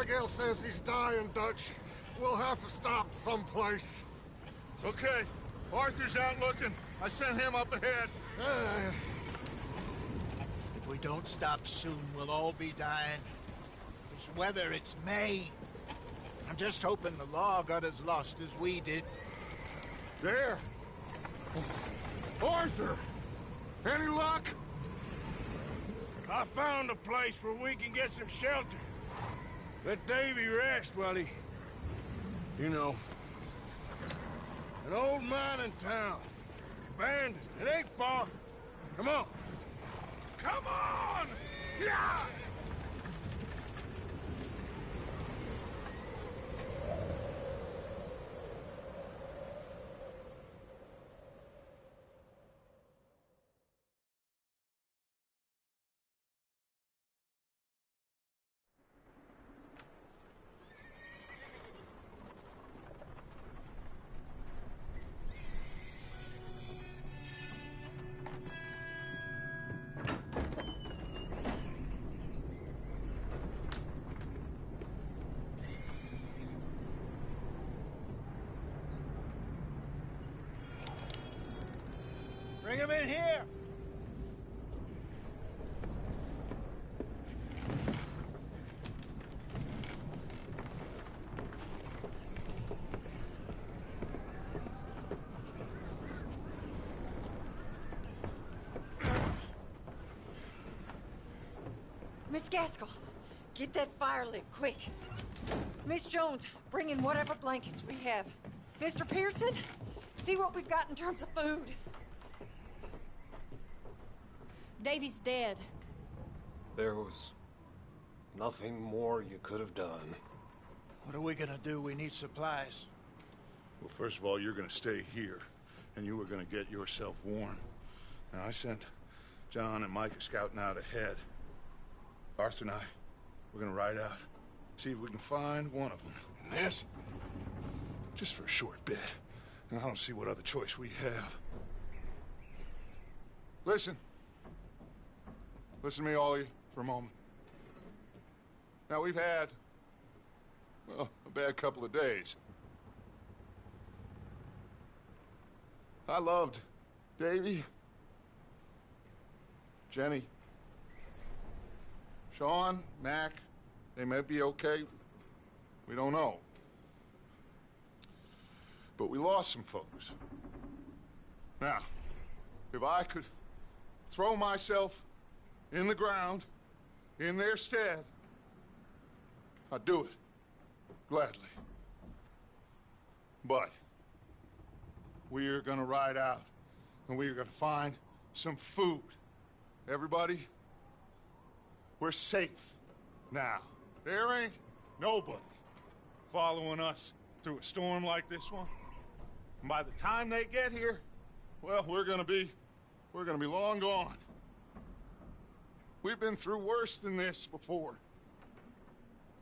Abigail says he's dying, Dutch. We'll have to stop someplace. Okay. Arthur's out looking. I sent him up ahead. If we don't stop soon, we'll all be dying. This weather, it's May. I'm just hoping the law got as lost as we did. There! Arthur! Any luck? I found a place where we can get some shelter. Let Davy rest while he... You know. An old mining town. Abandoned. It ain't far. Come on. Come on! Yeah! Bring him in here! Miss Gaskell, get that fire lit, quick. Miss Jones, bring in whatever blankets we have. Mr. Pearson, see what we've got in terms of food. Davy's dead. There was nothing more you could have done. What are we gonna do? We need supplies. Well, first of all, you're gonna stay here, and you were gonna get yourself warm. Now, I sent John and Micah scouting out ahead. Arthur and I, we're gonna ride out, see if we can find one of them. And this? Just for a short bit. And I don't see what other choice we have. Listen. Listen to me, all of you, for a moment. Now, we've had, well, a bad couple of days. I loved Davy, Jenny, Sean, Mac. They may be okay. We don't know. But we lost some folks. Now, if I could throw myself in the ground, in their stead, I'd do it, gladly. But we are gonna ride out, and we are gonna find some food. Everybody, we're safe now. There ain't nobody following us through a storm like this one. And by the time they get here, well, we're gonna be long gone. We've been through worse than this before.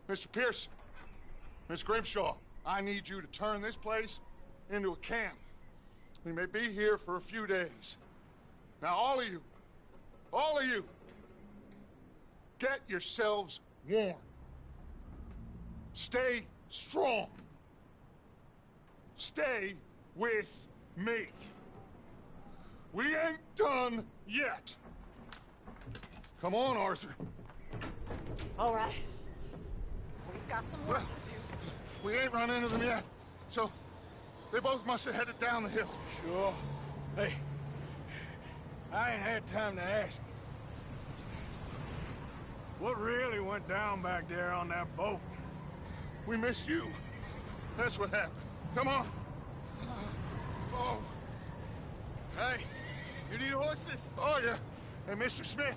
Mr. Pearson, Miss Grimshaw, I need you to turn this place into a camp. We may be here for a few days. Now, all of you, get yourselves warm. Stay strong. Stay with me. We ain't done yet. Come on, Arthur. All right. We've got some work to do. We ain't run into them yet, so they both must have headed down the hill. Sure. Hey, I ain't had time to ask. What really went down back there on that boat? We missed you. That's what happened. Come on. Oh. Hey, you need horses? Oh, yeah. Hey, Mr. Smith,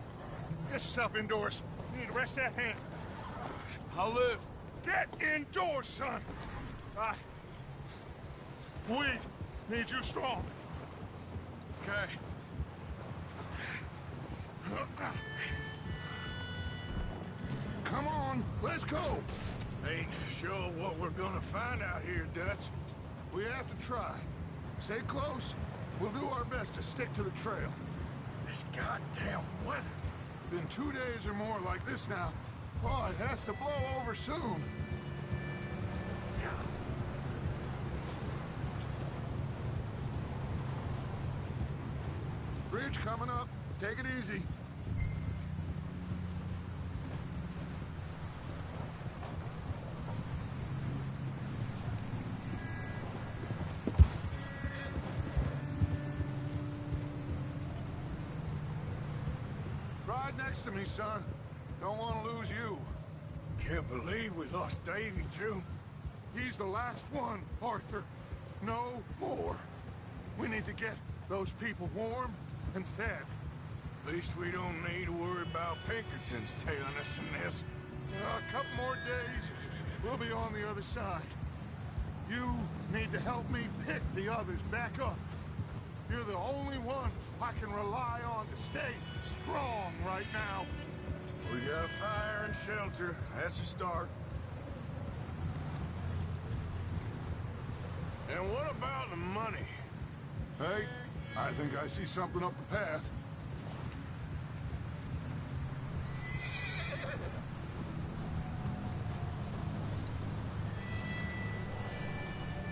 get yourself indoors. You need to rest that hand. I'll live. Get indoors, son. We need you strong. Okay. Come on, let's go. Ain't sure what we're gonna find out here, Dutch. We have to try. Stay close. We'll do our best to stick to the trail. This goddamn weather. Been 2 days or more like this now. Oh, it has to blow over soon. Bridge coming up. Take it easy. Ride next to me, son. Don't want to lose you. Can't believe we lost Davy, too. He's the last one, Arthur. No more. We need to get those people warm and fed. At least we don't need to worry about Pinkertons tailing us in this. A couple more days, we'll be on the other side. You need to help me pick the others back up. You're the only one I can rely on to stay strong right now. We got fire and shelter. That's a start. And what about the money? Hey, I think I see something up the path.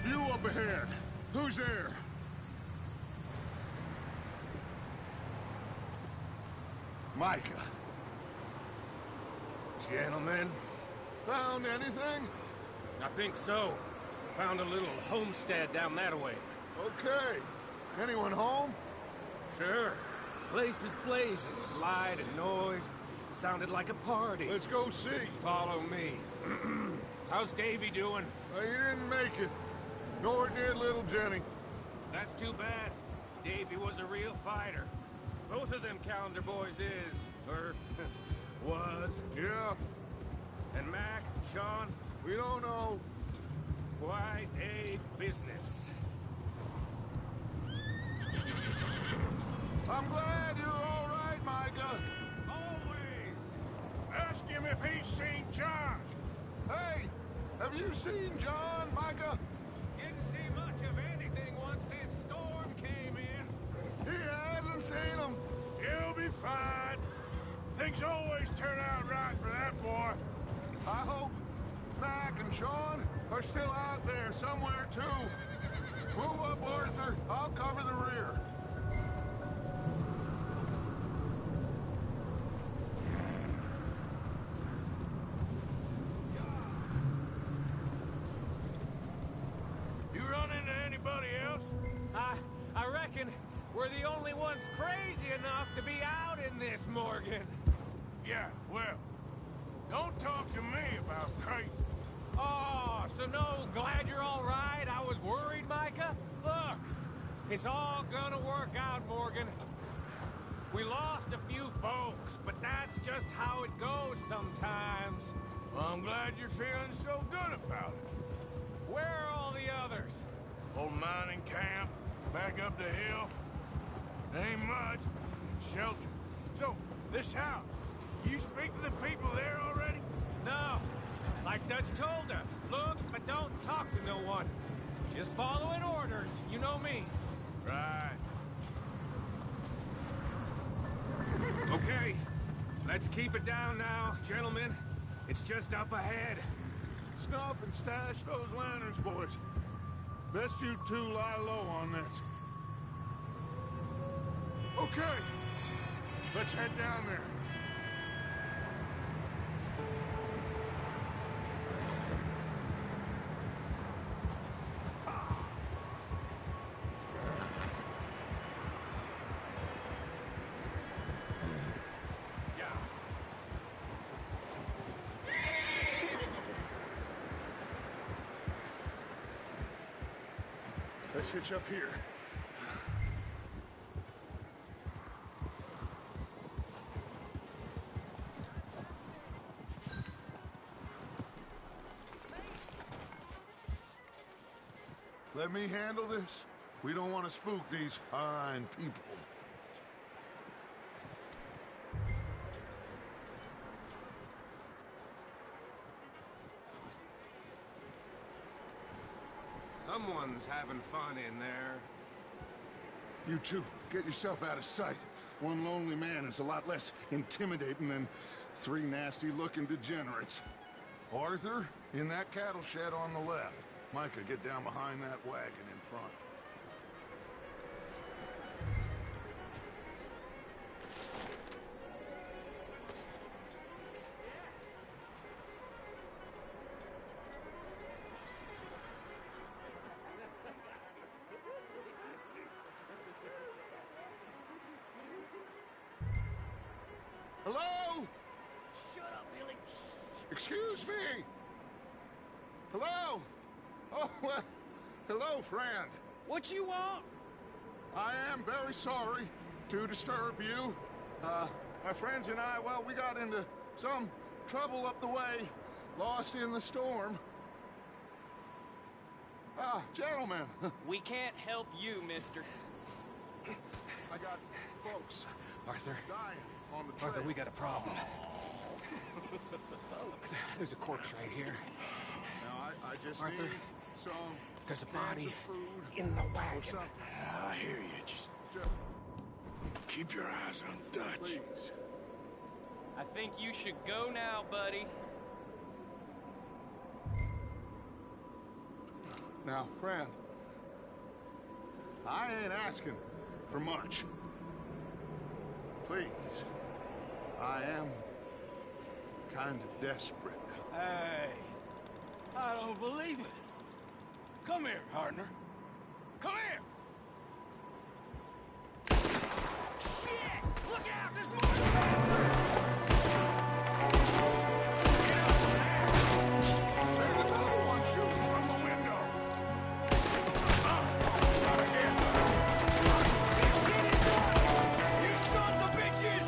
You up ahead. Who's there? Micah. Gentlemen? Found anything? I think so. Found a little homestead down that way. Okay. Anyone home? Sure. Place is blazing with light and noise. Sounded like a party. Let's go see. Follow me. How's Davy doing? He didn't make it. Nor did little Jenny. That's too bad. Davy was a real fighter. Both of them Calendar boys is, or was. Yeah, And Mac, Sean, we don't know. quite a business. I'm glad you're all right, Micah. Always! Ask him if he's seen John. Hey, have you seen John, Micah? Didn't see much of anything once this storm came in. He hasn't seen him. He'll be fine. Things always turn out right for that boy. I hope Mac and Sean are still out there somewhere, too. Move up, Arthur. I'll cover the rear. You run into anybody else? I reckon we're the only ones crazy enough to be out in this, Morgan. Yeah, well, don't talk to me about crazy. Oh, so no, glad you're all right. I was worried, Micah. Look, it's all gonna work out, Morgan. We lost a few folks, but that's just how it goes sometimes. Well, I'm glad you're feeling so good about it. Where are all the others? Old mining camp, back up the hill. Ain't much, but shelter. So, this house, you speak to the people there already? No. Like Dutch told us, look, but don't talk to no one. Just following orders, you know me. Right. Okay, let's keep it down now, gentlemen. It's just up ahead. Snuff and stash those lanterns, boys. Best you two lie low on this. Okay, let's head down there. Let's hitch up here. Let me handle this. We don't want to spook these fine people. Someone's having fun in there. You two, get yourself out of sight. One lonely man is a lot less intimidating than three nasty-looking degenerates. Arthur, in that cattle shed on the left. Micah, get down behind that wagon in front. Excuse me! Hello? Oh, well, hello, friend. What you want? I am very sorry to disturb you. My friends and I, well, we got into some trouble up the way, lost in the storm. Gentlemen. We can't help you, mister. I got folks Arthur. dying on the trail. Arthur, we got a problem. Folks. There's a corpse right here. Now, I just Arthur, need some there's a cans body of food in the or wagon. something. I hear you. Just keep your eyes on Dutch. Please. I think you should go now, buddy. Now, friend, I ain't asking for much. Please, I am kind of desperate. Hey, I don't believe it. Come here, partner. Come here. Shit! Look out! There's more! There's another one shooting from the window. You sons of bitches!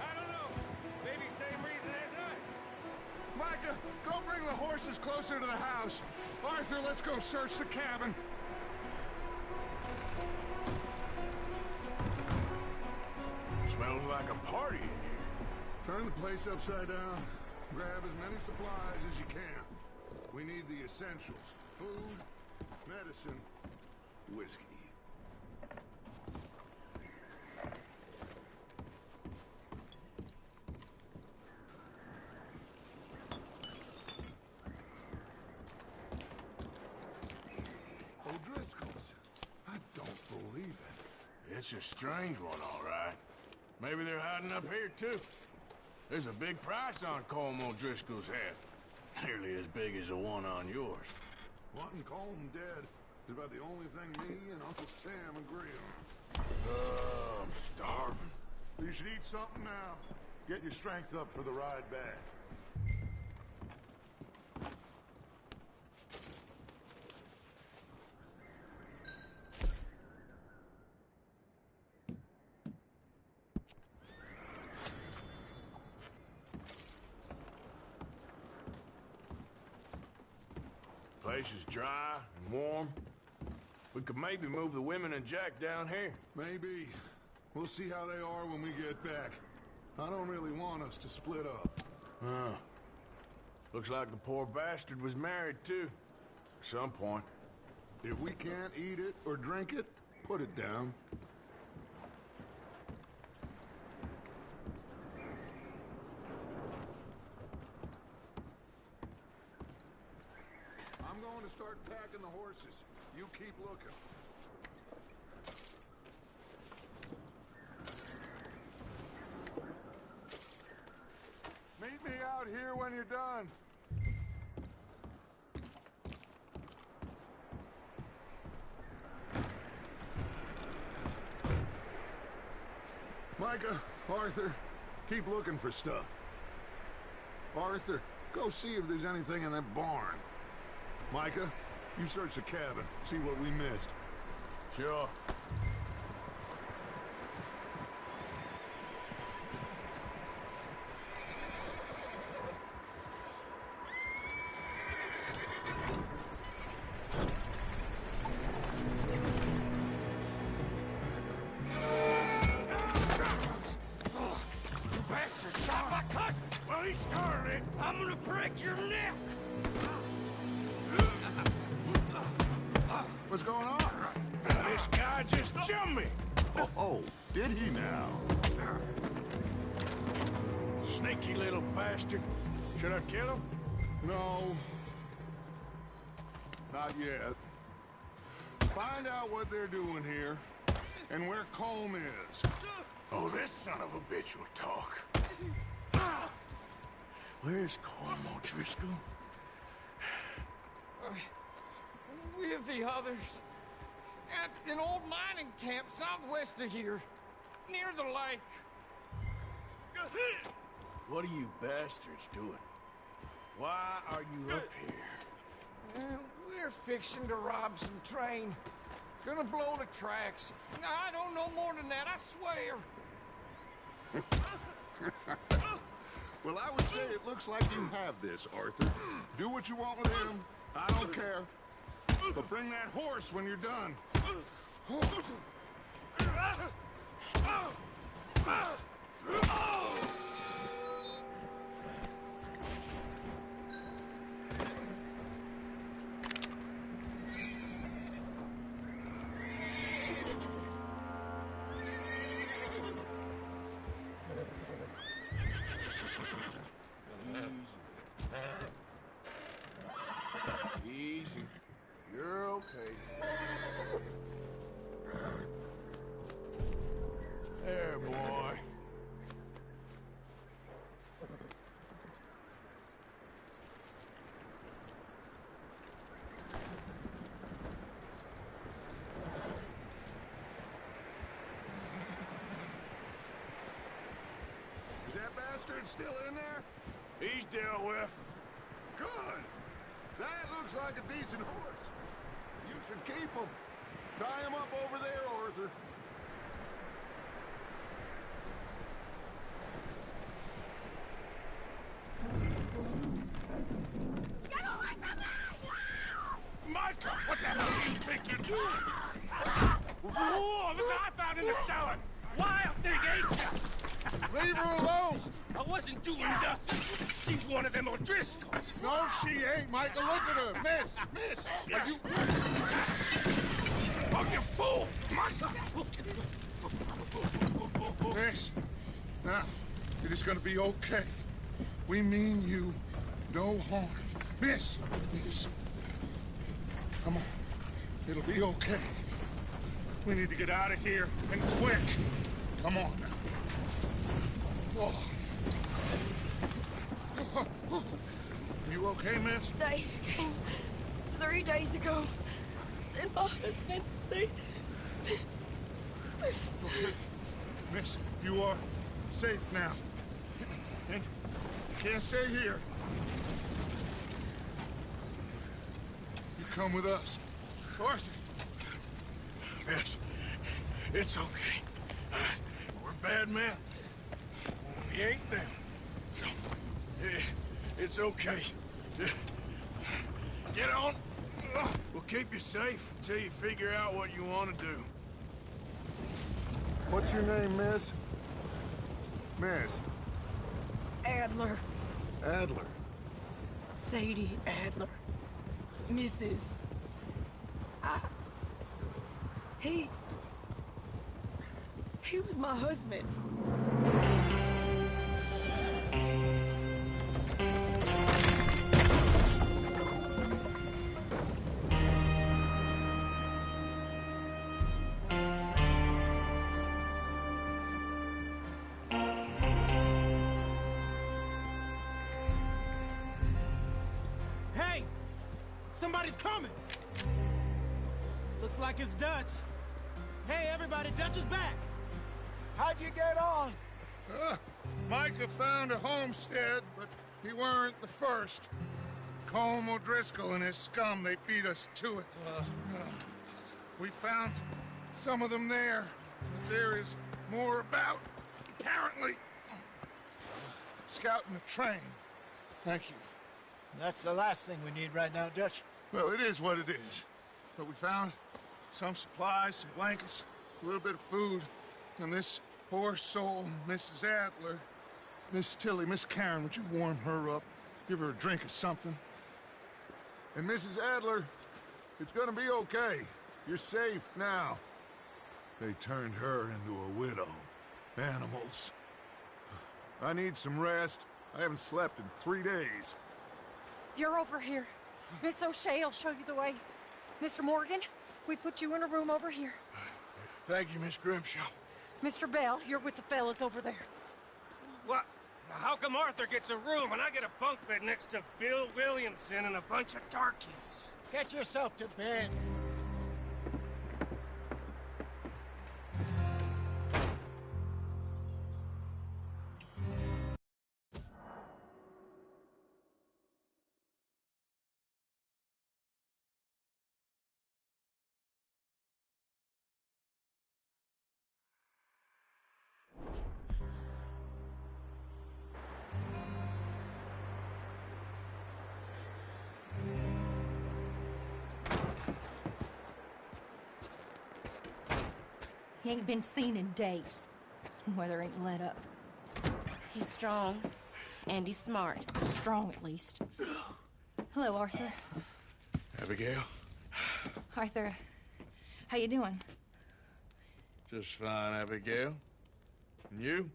I don't know. Maybe same reason as us. Micah, go bring the horses closer to the house. Arthur, let's go search the cabin. Smells like a party in here. Turn the place upside down. Grab as many supplies as you can. We need the essentials. Food, medicine, whiskey. O'Driscoll's. I don't believe it. It's a strange one, all right. Maybe they're hiding up here, too. There's a big price on Colm O'Driscoll's head. Nearly as big as the one on yours. Wanting Colm dead is about the only thing me and Uncle Sam agree on. I'm starving. You should eat something now. Get your strength up for the ride back. Place is dry and warm. We could maybe move the women and Jack down here. Maybe. We'll see how they are when we get back. I don't really want us to split up. Huh. Looks like the poor bastard was married, too. At some point. If we can't eat it or drink it, put it down. I'm going to start packing the horses. You keep looking. Meet me out here when you're done. Micah, Arthur, keep looking for stuff. Arthur, go see if there's anything in that barn. Micah, you search the cabin, see what we missed. Sure. Bastard shot my cousin! Well, he started it. I'm gonna break your neck! What's going on? This guy just jumped me. Oh, did he now? Sneaky little bastard. Should I kill him? No. Not yet. Find out what they're doing here and where Colm is. Oh, this son of a bitch will talk. Where's Cormo Driscoll? With the others. At an old mining camp southwest of here. Near the lake. What are you bastards doing? Why are you up here? We're fixing to rob some train. Gonna blow the tracks. I don't know more than that, I swear. Well, I would say it looks like you have this, Arthur. Do what you want with him. I don't care. But bring that horse when you're done. Easy. You're okay. There, boy. Is that bastard still in there? He's dealt with. Good. That looks like a decent horse. You should keep him. Tie him up over there, Arthur. Get away from me! Micah, what the hell do you think you're doing? Whoa, look what I found in the cellar. Wild thing, ain't ya? Leave her alone! I wasn't doing nothing. She's one of them O'Driscolls. No, she ain't, Michael. Look at her. Miss, are you... Oh, you fool! Micah! Miss, now, it is gonna be okay. We mean you no harm. Miss, come on. It'll be okay. We need to get out of here, and quick. Come on now. Oh. You okay, miss? They came 3 days ago. And my husband, they... Okay. Miss, you are safe now. And you can't stay here. You come with us. Arthur. Miss, it's okay. We're bad men. We ain't them. It's okay. Get on. We'll keep you safe until you figure out what you want to do. What's your name, miss? Miss. Adler. Adler. Sadie Adler. Mrs. He was my husband. Hey! Somebody's coming! Looks like it's Dutch. Hey, everybody, Dutch is back! How'd you get on? Micah found a homestead, but he weren't the first. Colm O'Driscoll and his scum, they beat us to it. We found some of them there. But there is more about, apparently. Scouting the train. Thank you. That's the last thing we need right now, Dutch. Well, it is what it is. But we found some supplies, some blankets, a little bit of food, and this poor soul, Mrs. Adler, Miss Tilly, Miss Karen, would you warm her up? Give her a drink or something? And Mrs. Adler, it's gonna be okay. You're safe now. They turned her into a widow. Animals. I need some rest. I haven't slept in 3 days. You're over here. Miss O'Shea will show you the way. Mr. Morgan, we put you in a room over here. Thank you, Miss Grimshaw. Mr. Bell, you're with the fellas over there. What? How come Arthur gets a room and I get a bunk bed next to Bill Williamson and a bunch of darkies? Get yourself to bed. He ain't been seen in days. Weather ain't let up. He's strong, and he's smart. Strong, at least. Hello, Arthur. Abigail? Arthur, how you doing? Just fine, Abigail. And you?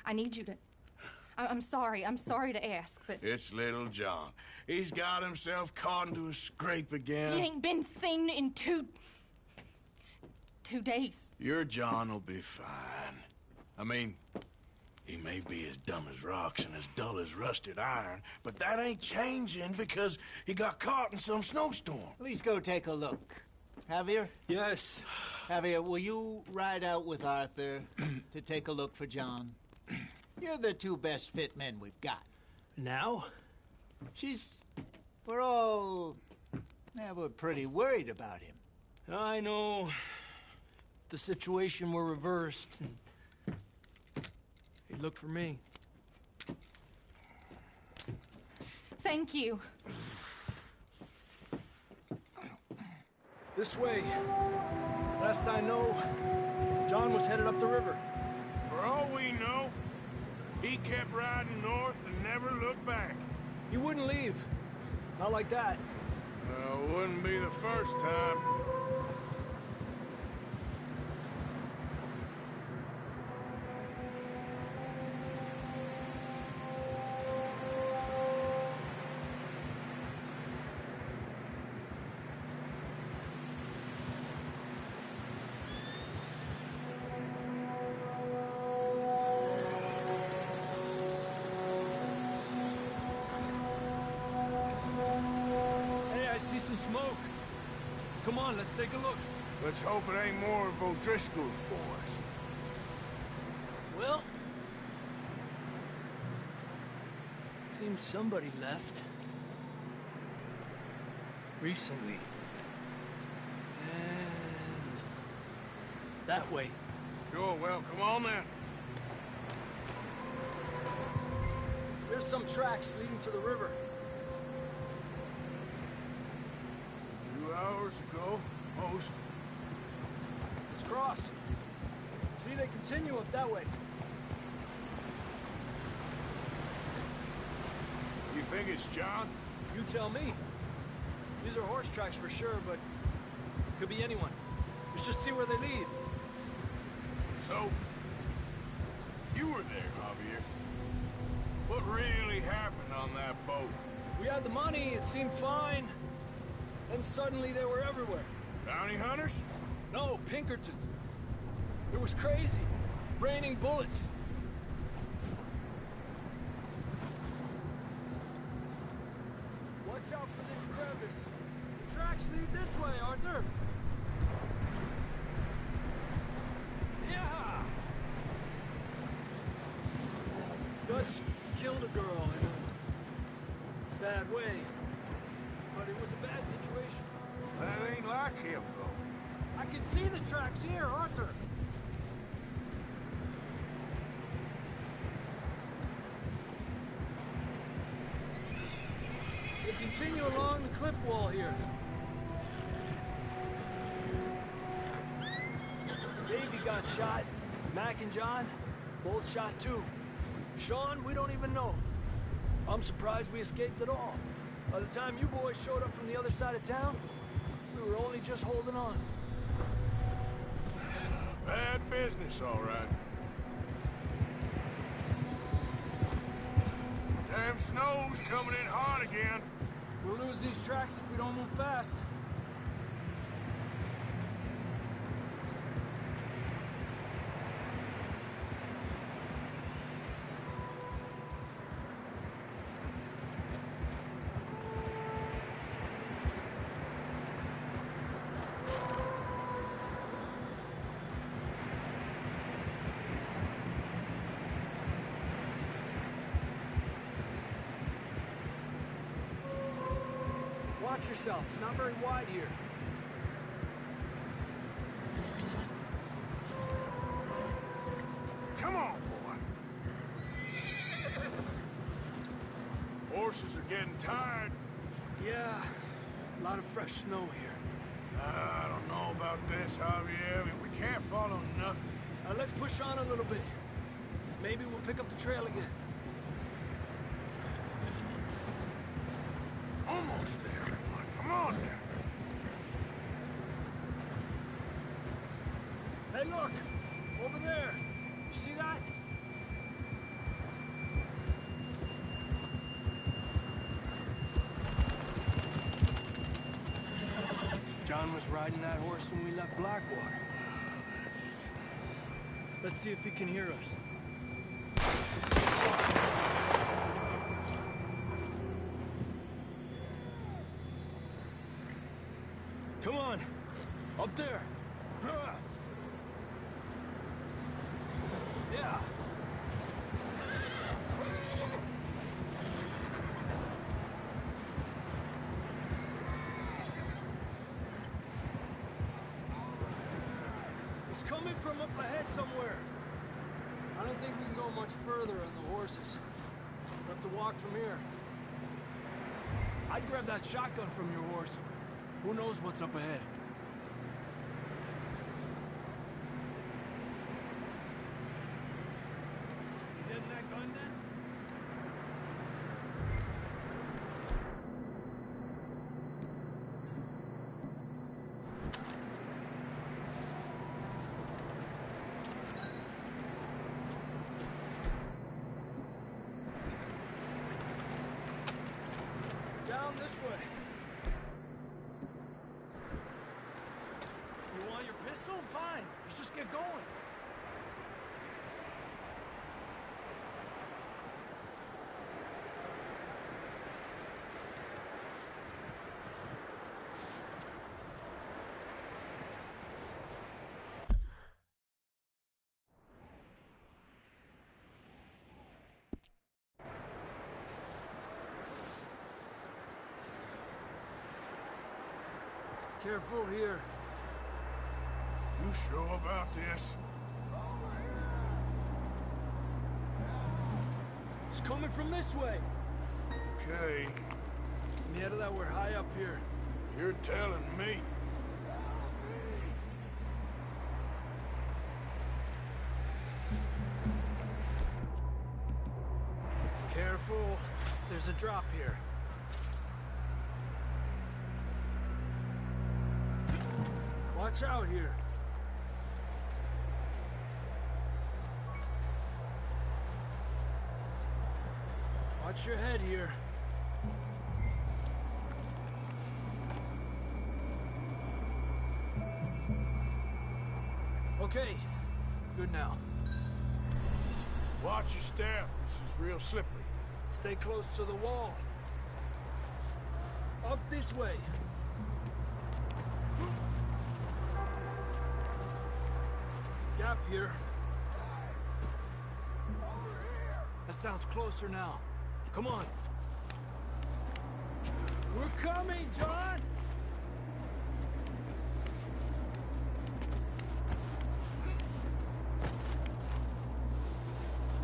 I need you to... I'm sorry to ask, but... It's little John. He's got himself caught into a scrape again. He ain't been seen in two days. Your John will be fine. I mean, he may be as dumb as rocks and as dull as rusted iron, but that ain't changing because he got caught in some snowstorm. Please go take a look. Javier? Yes. Javier, will you ride out with Arthur to take a look for John? You're the two best fit men we've got. Now? We're all... Yeah, we're pretty worried about him. I know. If the situation were reversed, and he'd look for me. Thank you. This way. Last I know, John was headed up the river. For all we know, he kept riding north and never looked back. He wouldn't leave. Not like that. Well, it wouldn't be the first time. See some smoke. Come on, let's take a look. Let's hope it ain't more of O'Driscoll's boys. Well, seems somebody left. Recently. And that way. Sure, well, come on then. There's some tracks leading to the river. Hours ago, most. Let's cross. See, they continue up that way. You think it's John? You tell me. These are horse tracks for sure, but could be anyone. Let's just see where they lead. So, you were there, Javier. What really happened on that boat? We had the money, it seemed fine. Then suddenly they were everywhere. Bounty hunters? No, Pinkertons. It was crazy. Raining bullets. Watch out for this crevice. The tracks lead this way, Arthur. Yeah! Dutch killed a girl in a bad way. But it was a bad situation. That ain't like him, though. I can see the tracks here, Arthur. They continue along the cliff wall here. Davey got shot. Mac and John, both shot too. Sean, we don't even know. I'm surprised we escaped at all. By the time you boys showed up from the other side of town, we were only just holding on. Bad business, all right. Damn snow's coming in hard again. We'll lose these tracks if we don't move fast. Watch yourself. It's not very wide here. Come on, boy. Horses are getting tired. Yeah, a lot of fresh snow here. I don't know about this, Javier. I mean, we can't follow nothing. Let's push on a little bit. Maybe we'll pick up the trail again. Almost there, boy. Come on now. Hey, look! Over there! You see that? John was riding that horse when we left Blackwater. Let's see if he can hear us. Come on! Up there! Yeah! It's coming from up ahead somewhere. I don't think we can go much further on the horses. We'll have to walk from here. I'd grab that shotgun from your horse. Who knows what's up ahead? You getting that gun then? Down this way. You want your pistol? Fine. Let's just get going. Careful here. You sure about this? It's coming from this way. Okay. Yeah, that we're high up here. You're telling me. Careful. There's a drop here. Watch out here. Watch your head here. Okay. Good now. Watch your step. This is real slippery. Stay close to the wall. Up this way. Gap here. That sounds closer now. Come on. We're coming, John!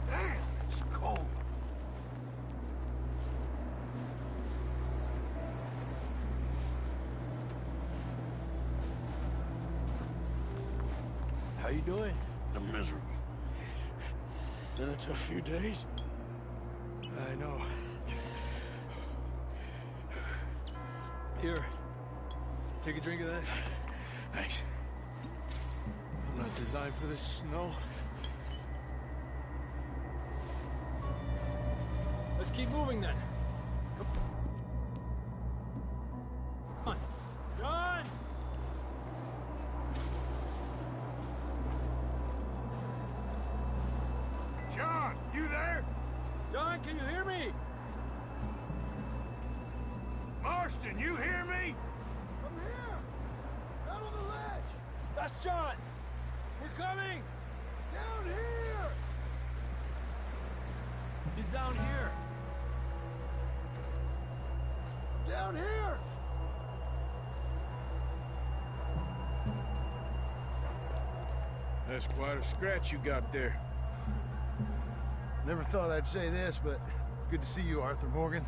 Damn, it's cold. How you doing? I'm miserable. Been a tough few days. I know. Here. Take a drink of that. Thanks. I'm not designed for this snow. Let's keep moving then. Come on. John! John, you there? John, can you hear me? Marston, you hear me? I'm here! Out on the ledge! That's John! We're coming! Down here! He's down here. Down here! That's quite a scratch you got there. Never thought I'd say this, but it's good to see you, Arthur Morgan.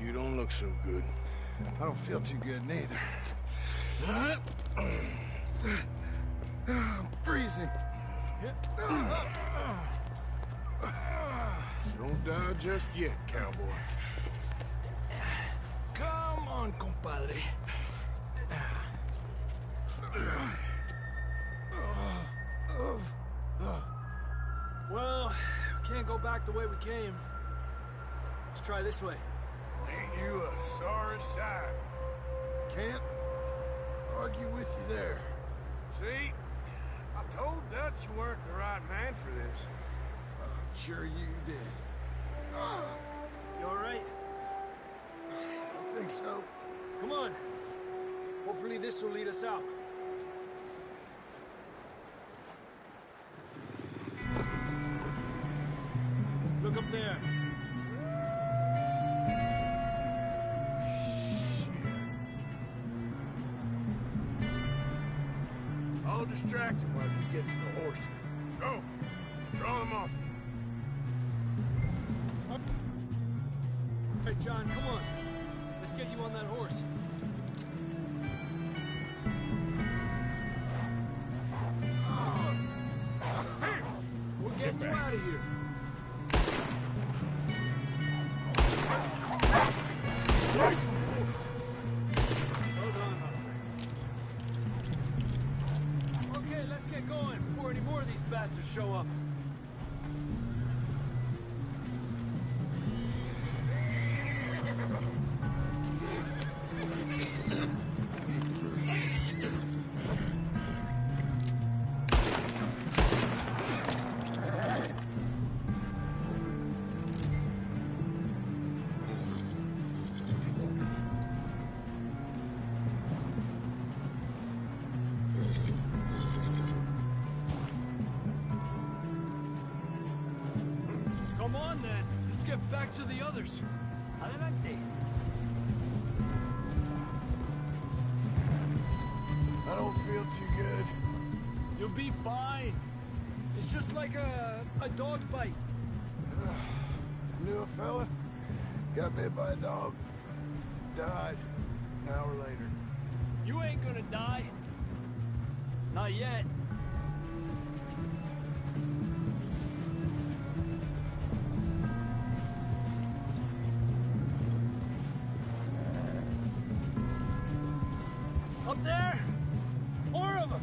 You don't look so good. I don't feel too good neither. I'm freezing. Don't die just yet, cowboy. Come on, compadre. Well, we can't go back the way we came. Let's try this way. Ain't you a sorry sight? Can't argue with you there. See? I told Dutch you weren't the right man for this. I'm sure you did. You all right? I think so. Come on. Hopefully this will lead us out. Look up there. I'll distract him while you get to the horses. Go! Draw them off you. Up. Hey, John, come on. Let's get you on that horse. We're getting you out of here. Hold on, my friend. Okay, let's get going before any more of these bastards show up. Come on, then. Let's get back to the others. Adelante. I don't feel too good. You'll be fine. It's just like a dog bite. Knew a fella, got bit by a dog, died an hour later. You ain't gonna die. Not yet. Up there! More of them!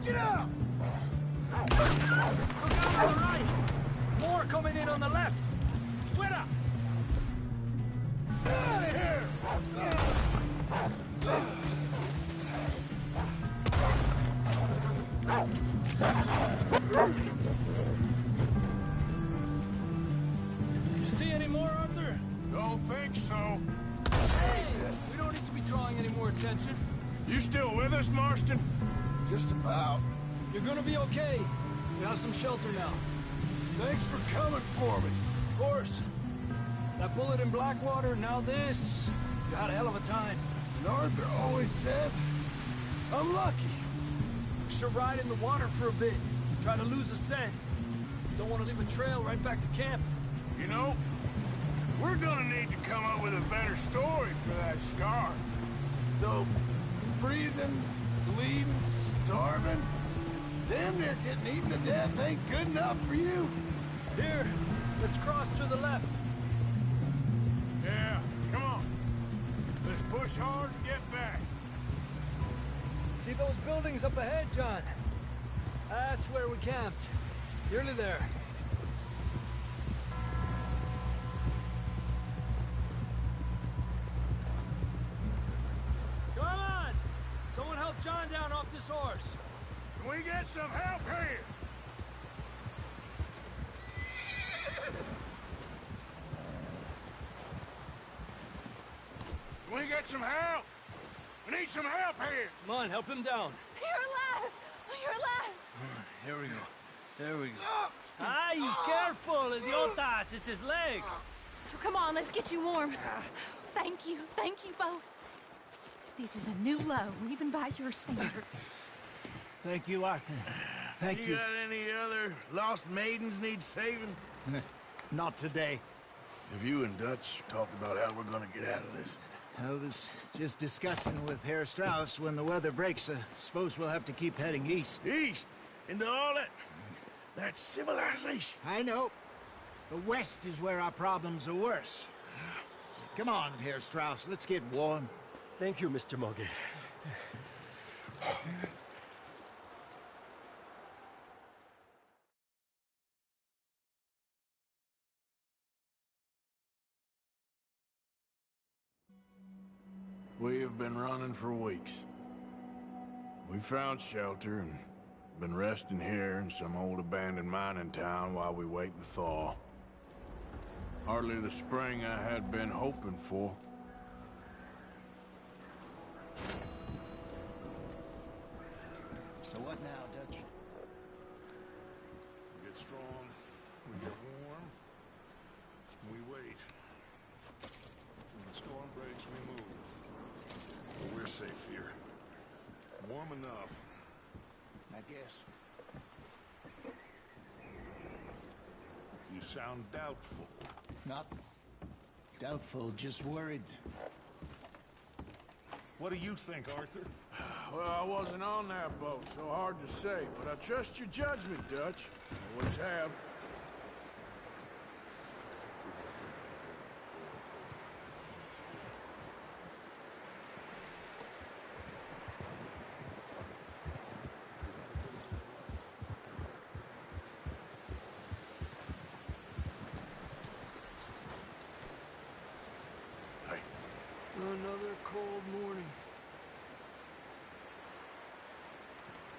Get out! Look out on the right! More coming in on the left! Fuera! Get out of here! You see any more, Arthur? Don't think so. Jesus. We don't need to be drawing any more attention. You still with us, Marston? Just about. You're gonna be okay. We have some shelter now. Thanks for coming for me. Of course. That bullet in Blackwater, now this. You had a hell of a time. And Arthur always says, I'm lucky. Should ride in the water for a bit. Try to lose the scent. Don't want to leave a trail right back to camp. You know, we're gonna need to come up with a better story for that scar. So, freezing, bleeding, starving, damn near getting eaten to death ain't good enough for you. Here, let's cross to the left. Yeah, come on. Let's push hard and get back. See those buildings up ahead, John? That's where we camped. Nearly there. Come on! Someone help John down off this horse. Can we get some help here? Can we get some help? We need some help here. Come on, help him down. You're alive! You're alive! Here we go. There we go. Ay, careful, idiotas! It's his leg! Oh, come on, let's get you warm. Thank you both. This is a new low, even by your standards. Thank you, Arthur. Thank you. You got any other lost maidens need saving? Not today. Have you and Dutch talked about how we're gonna get out of this? I was just discussing with Herr Strauss when the weather breaks. Suppose we'll have to keep heading east. East? Into all that civilization? I know. The west is where our problems are worse. Come on, Herr Strauss, let's get warm. Thank you, Mr. Morgan. We have been running for weeks. We found shelter and been resting here in some old abandoned mining town while we wait the thaw. Hardly the spring I had been hoping for. So what now, Dutch? We get strong, we get warm, and we wait. When the storm breaks, we move. But we're safe here. Warm enough. I guess. You sound doubtful. Not doubtful, just worried. What do you think, Arthur? Well, I wasn't on that boat, so hard to say, but I trust your judgment, Dutch. Always have. Another cold morning.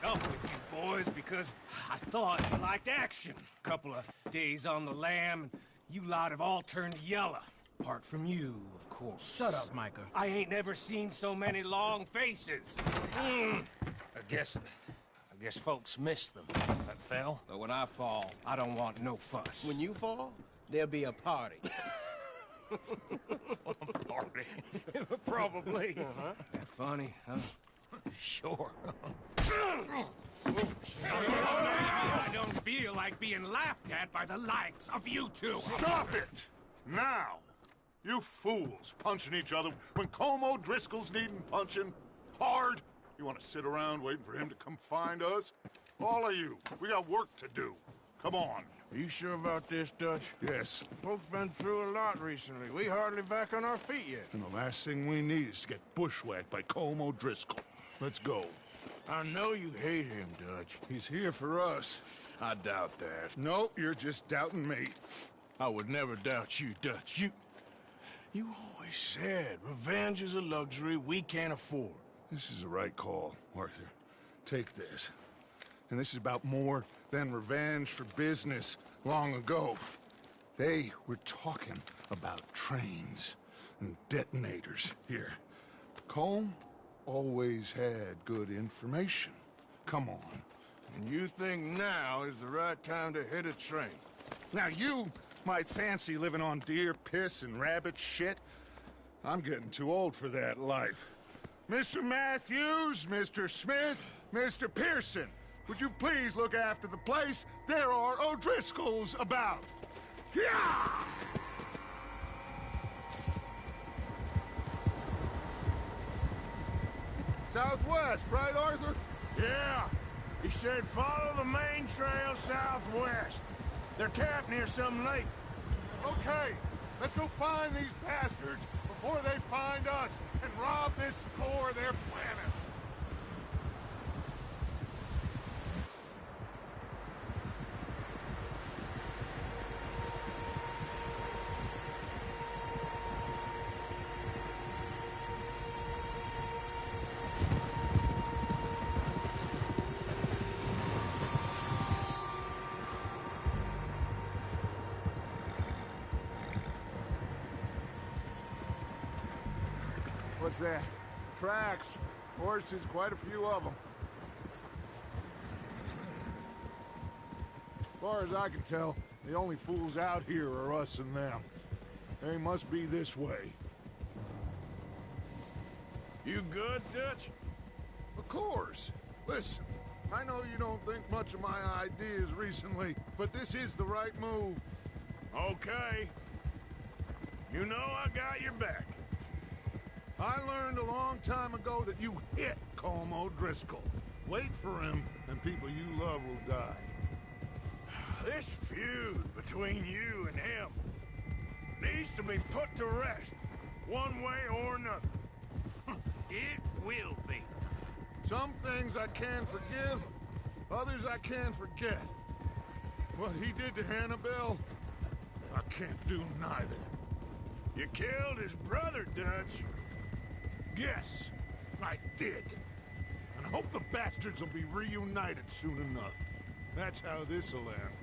Up with you boys because I thought you liked action. Couple of days on the lam, and you lot have all turned yellow. Apart from you, of course. Shut up, Micah. I ain't never seen so many long faces. I guess folks miss them. That fell. But when I fall, I don't want no fuss. When you fall, there'll be a party. Party. Probably. That funny, huh? Sure. I don't feel like being laughed at by the likes of you two. Stop it! Now! You fools punching each other when Colm O'Driscoll's needing punching. Hard! You want to sit around waiting for him to come find us? All of you, we got work to do. Come on. Are you sure about this, Dutch? Yes. Folks been through a lot recently. We hardly back on our feet yet. And the last thing we need is to get bushwhacked by Colm O'Driscoll. Let's go. I know you hate him, Dutch. He's here for us. I doubt that. No, you're just doubting me. I would never doubt you, Dutch. You always said revenge is a luxury we can't afford. This is the right call, Arthur. Take this. And this is about more than revenge for business long ago. They were talking about trains and detonators here. Colm always had good information. Come on. And you think now is the right time to hit a train? Now you might fancy living on deer piss and rabbit shit. I'm getting too old for that life. Mr. Matthews, Mr. Smith, Mr. Pearson, would you please look after the place? There are O'Driscolls about. Yeah! Southwest, right, Arthur? Yeah. He said follow the main trail southwest. They're camped near some lake. Okay, let's go find these bastards before they find us and rob this core of their planet. What's that? Tracks. Horses, quite a few of them. As far as I can tell, the only fools out here are us and them. They must be this way. You good, Dutch? Of course. Listen, I know you don't think much of my ideas recently, but this is the right move. Okay. You know I got your back. I learned a long time ago that you hit Colm O'Driscoll. Wait for him, and people you love will die. This feud between you and him needs to be put to rest, one way or another. It will be. Some things I can forgive, others I can't forget. What he did to Hannibal, I can't do neither. You killed his brother, Dutch. Yes, I did. And I hope the bastards will be reunited soon enough. That's how this'll end.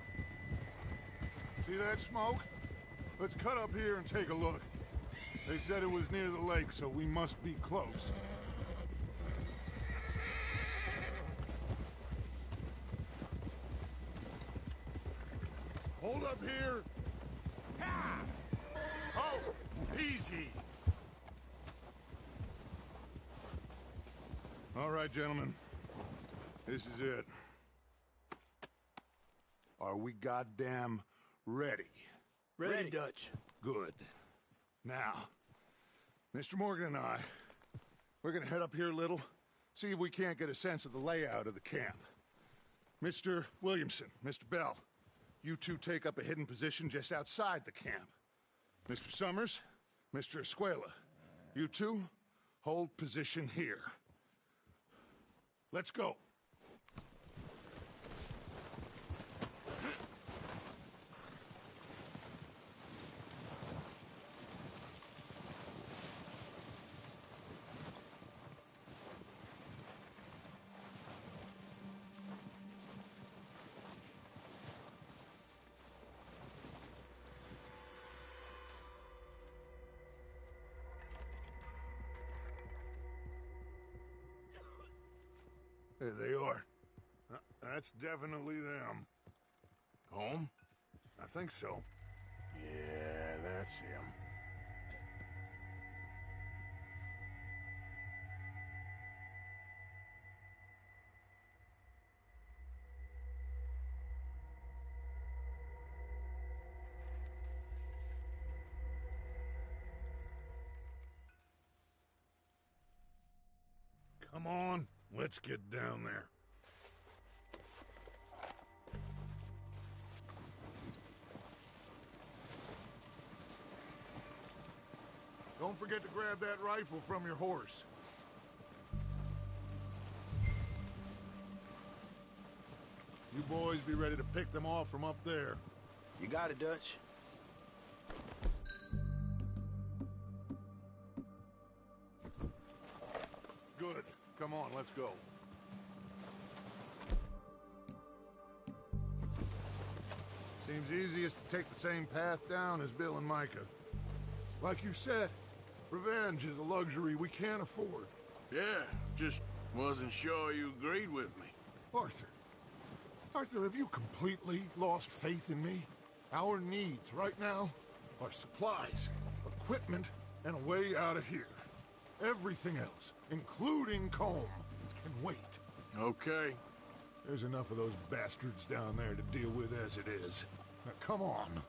See that smoke? Let's cut up here and take a look. They said it was near the lake, so we must be close. Hold up here. Ha! Oh, easy. All right, gentlemen. This is it. Are we goddamn ready? Ready, Dutch. Good. Now, Mr. Morgan and I, we're gonna head up here a little, see if we can't get a sense of the layout of the camp. Mr. Williamson, Mr. Bell, you two take up a hidden position just outside the camp. Mr. Summers, Mr. Escuela, you two hold position here. Let's go. There they are. That's definitely them. Home? I think so. Yeah, that's him. Come on, let's get down there. Don't forget to grab that rifle from your horse. You boys be ready to pick them off from up there. You got it, Dutch. Good. Come on, let's go. Seems easiest to take the same path down as Bill and Micah. Like you said, revenge is a luxury we can't afford. Yeah, just wasn't sure you agreed with me. Arthur. Arthur, have you completely lost faith in me? Our needs right now are supplies, equipment, and a way out of here. Everything else, including Colm, can wait. Okay. There's enough of those bastards down there to deal with as it is. Now, come on.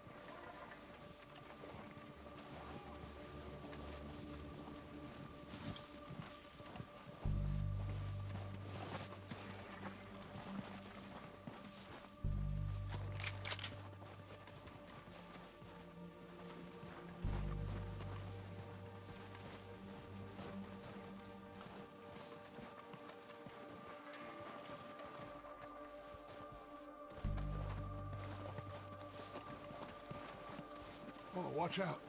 Oh, watch out.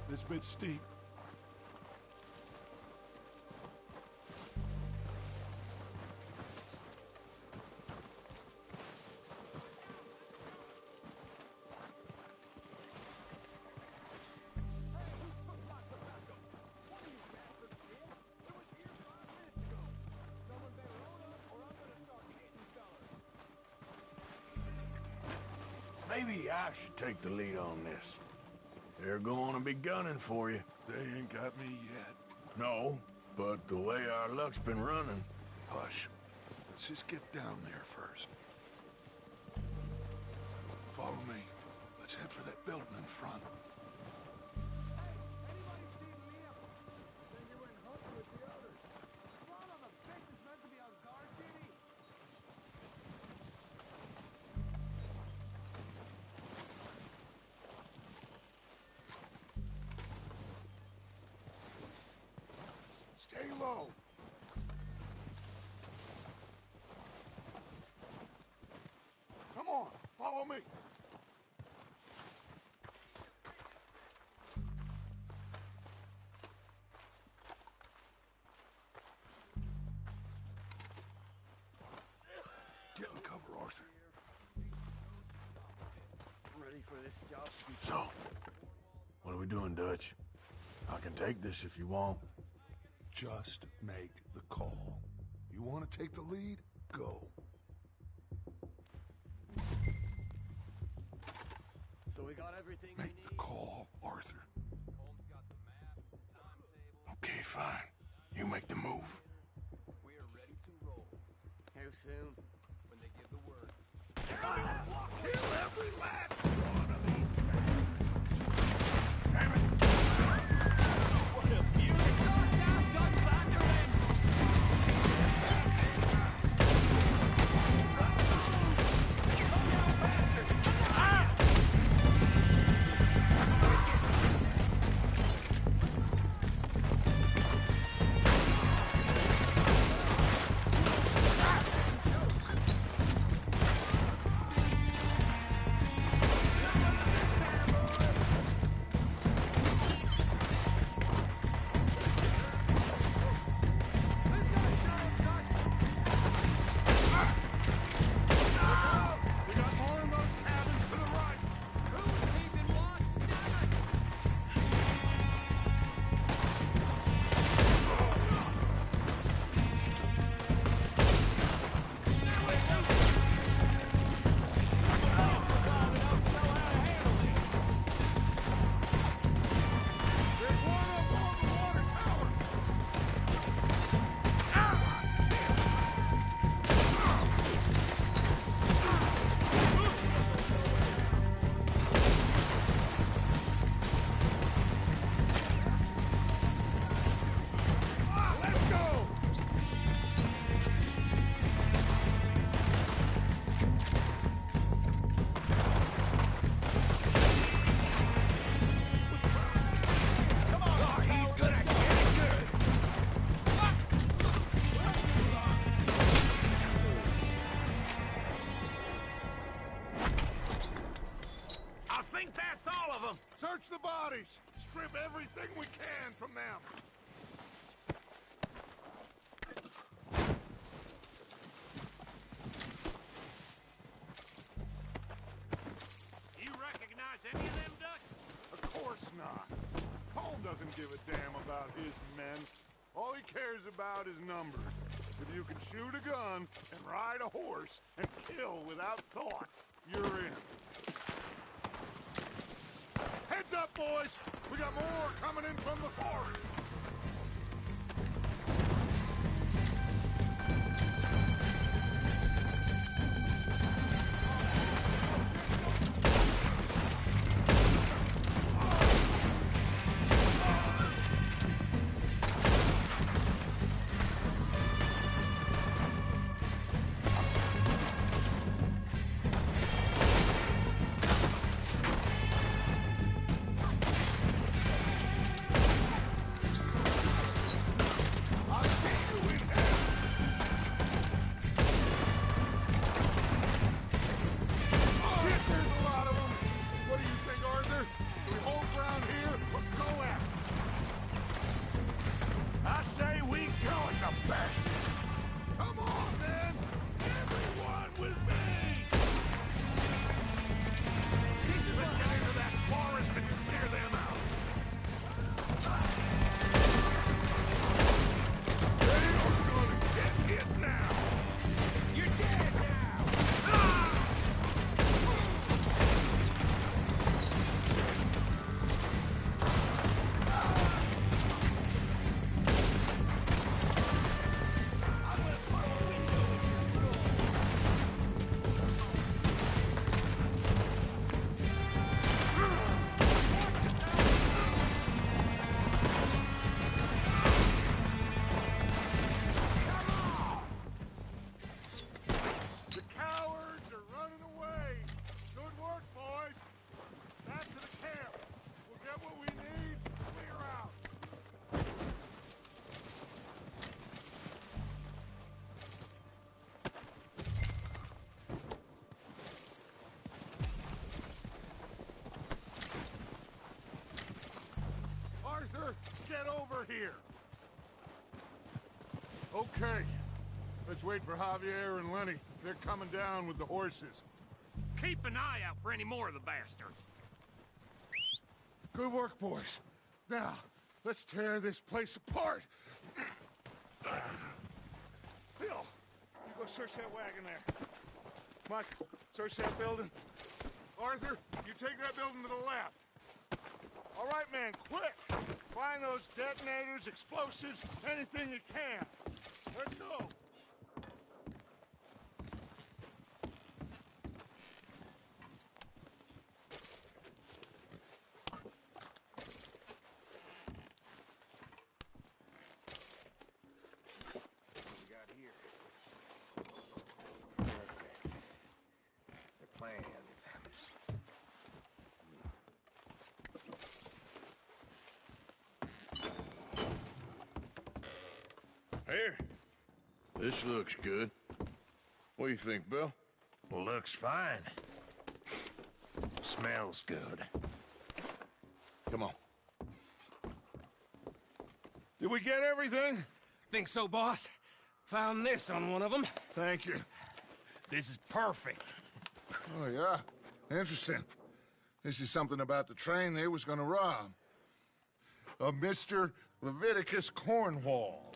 This bit's steep. Maybe I should take the lead on this. They're going to be gunning for you. They ain't got me yet. No, but the way our luck's been running... Hush. Let's just get down there first. Follow me. Let's head for that building in front. Stay low. Come on, follow me. Get in cover, Arthur. Ready for this job? So, what are we doing, Dutch? I can take this if you want. Just make the call. You want to take the lead? Go. So we got everything Make the call, Arthur. Okay, fine. You make the move. We are ready to roll. How soon? When they give the word. Kill every last one of these. Damn it! What a view! Start now, Dutch Vanderlyn! Search the bodies! Strip everything we can from them! You recognize any of them, Dutch? Of course not. Colm doesn't give a damn about his men. All he cares about is numbers. If you can shoot a gun and ride a horse and kill without thought, you're in. Heads up, boys! We got more coming in from the forest! get over here! Okay. Let's wait for Javier and Lenny. They're coming down with the horses. Keep an eye out for any more of the bastards. Good work, boys. Now, let's tear this place apart. Phil, you go search that wagon there. Mike, search that building. Arthur, you take that building to the left. All right, man, quick! Find those detonators, explosives, anything you can. Let's go! Here. This looks good. What do you think, Bill? Looks fine. Smells good. Come on. Did we get everything? Think so, boss? Found this on one of them. Thank you. This is perfect. Oh, yeah? Interesting. This is something about the train they was gonna rob. A Mr. Leviticus Cornwall.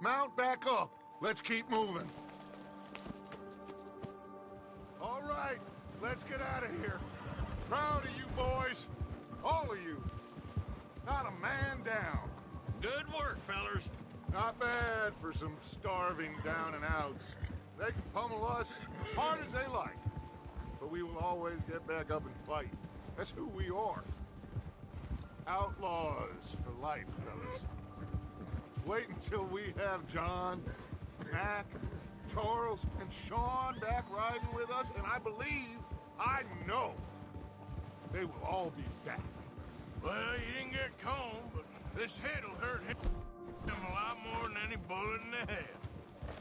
Mount back up. Let's keep moving. All right, let's get out of here. Proud of you boys. All of you. Not a man down. Good work, fellers. Not bad for some starving down and outs. They can pummel us as hard as they like. But we will always get back up and fight. That's who we are. Outlaws for life, fellas. Wait until we have John, Mac, Charles, and Sean back riding with us, and I believe, I know, they will all be back. Well, you didn't get Colm, but this head'll hurt him a lot more than any bullet in the head.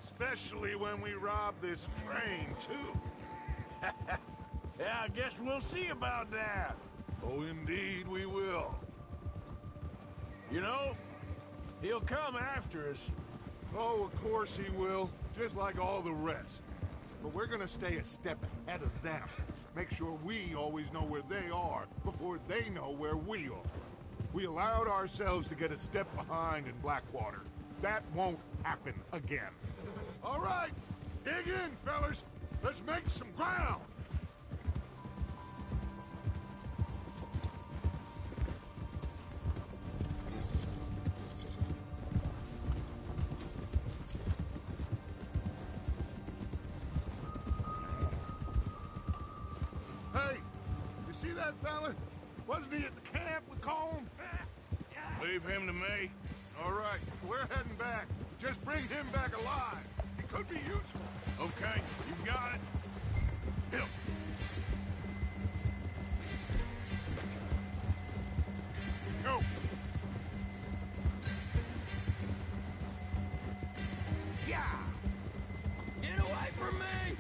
Especially when we rob this train, too. Yeah, I guess we'll see about that. Oh, indeed we will. You know, he'll come after us. Oh, of course he will, just like all the rest. But we're gonna stay a step ahead of them. Make sure we always know where they are before they know where we are. We allowed ourselves to get a step behind in Blackwater. That won't happen again. All right, dig in, fellas. Let's make some ground. Hey, you see that fella? Wasn't he at the camp with Colm? Leave him to me. All right, we're heading back. Just bring him back alive. He could be useful. Okay, you got it. Hill. Go. Yeah! Get away from me!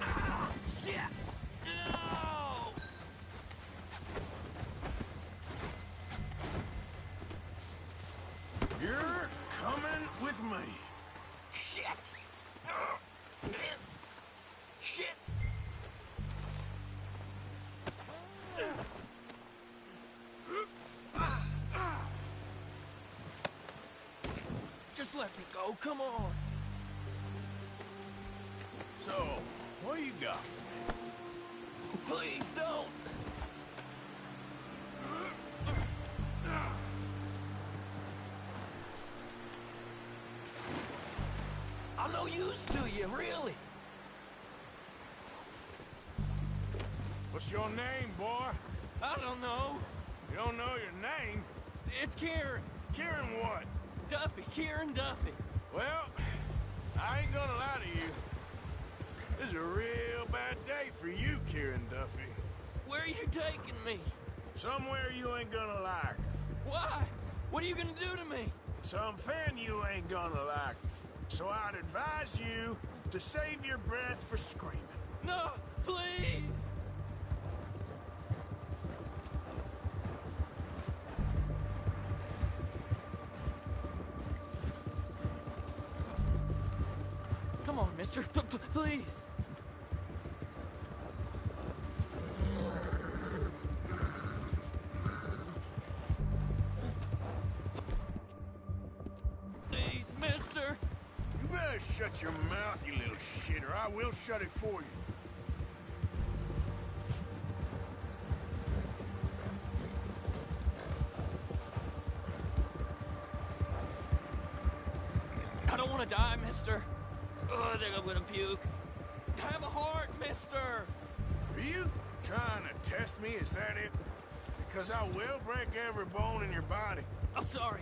Ah, shit! No! You're coming with me. Shit! Shit! Just let me go, come on. So, what do you got? Please don't. I'm no use to you, really. What's your name, boy? I don't know. You don't know your name? It's Kieran. Kieran what? Duffy, Kieran Duffy. Well, I ain't gonna lie to you. This is a real bad day for you, Kieran Duffy. Where are you taking me? Somewhere you ain't gonna like. Why? What are you gonna do to me? Something you ain't gonna like. So I'd advise you to save your breath for screaming. No, please. mister. Please. Please, mister. You better shut your mouth, you little shit, or I will shut it for you. I don't want to die, mister. Oh, I think I'm gonna puke. Have a heart, mister. Are you trying to test me? Is that it? Because I will break every bone in your body. I'm sorry.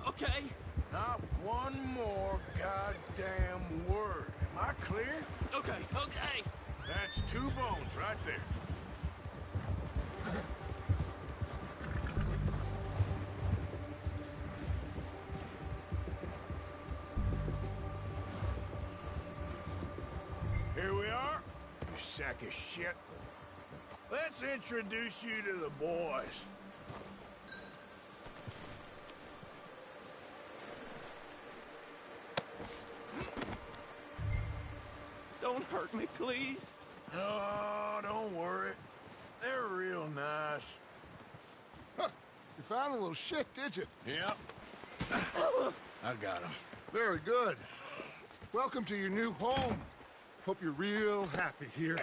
Okay? Not one more goddamn word. Am I clear? Okay. That's 2 bones right there. Here we are, you sack of shit. Let's introduce you to the boys. Don't hurt me, please. Oh, don't worry. They're real nice. Huh. You found a little shit, did you? Yep. I got him. Very good. Welcome to your new home. Hope you're real happy here.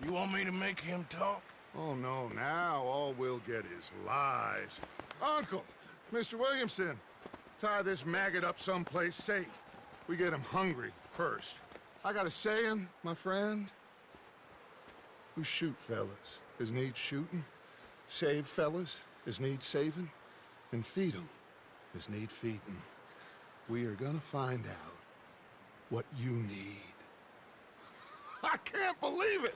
You want me to make him talk? Oh, no, now all we'll get is lies. Uncle, Mr. Williamson, tie this maggot up someplace safe. We get him hungry first. I got a saying, my friend. We shoot fellas as need shooting, save fellas as need saving, and feed 'em as need feeding. We are gonna find out what you need. I can't believe it!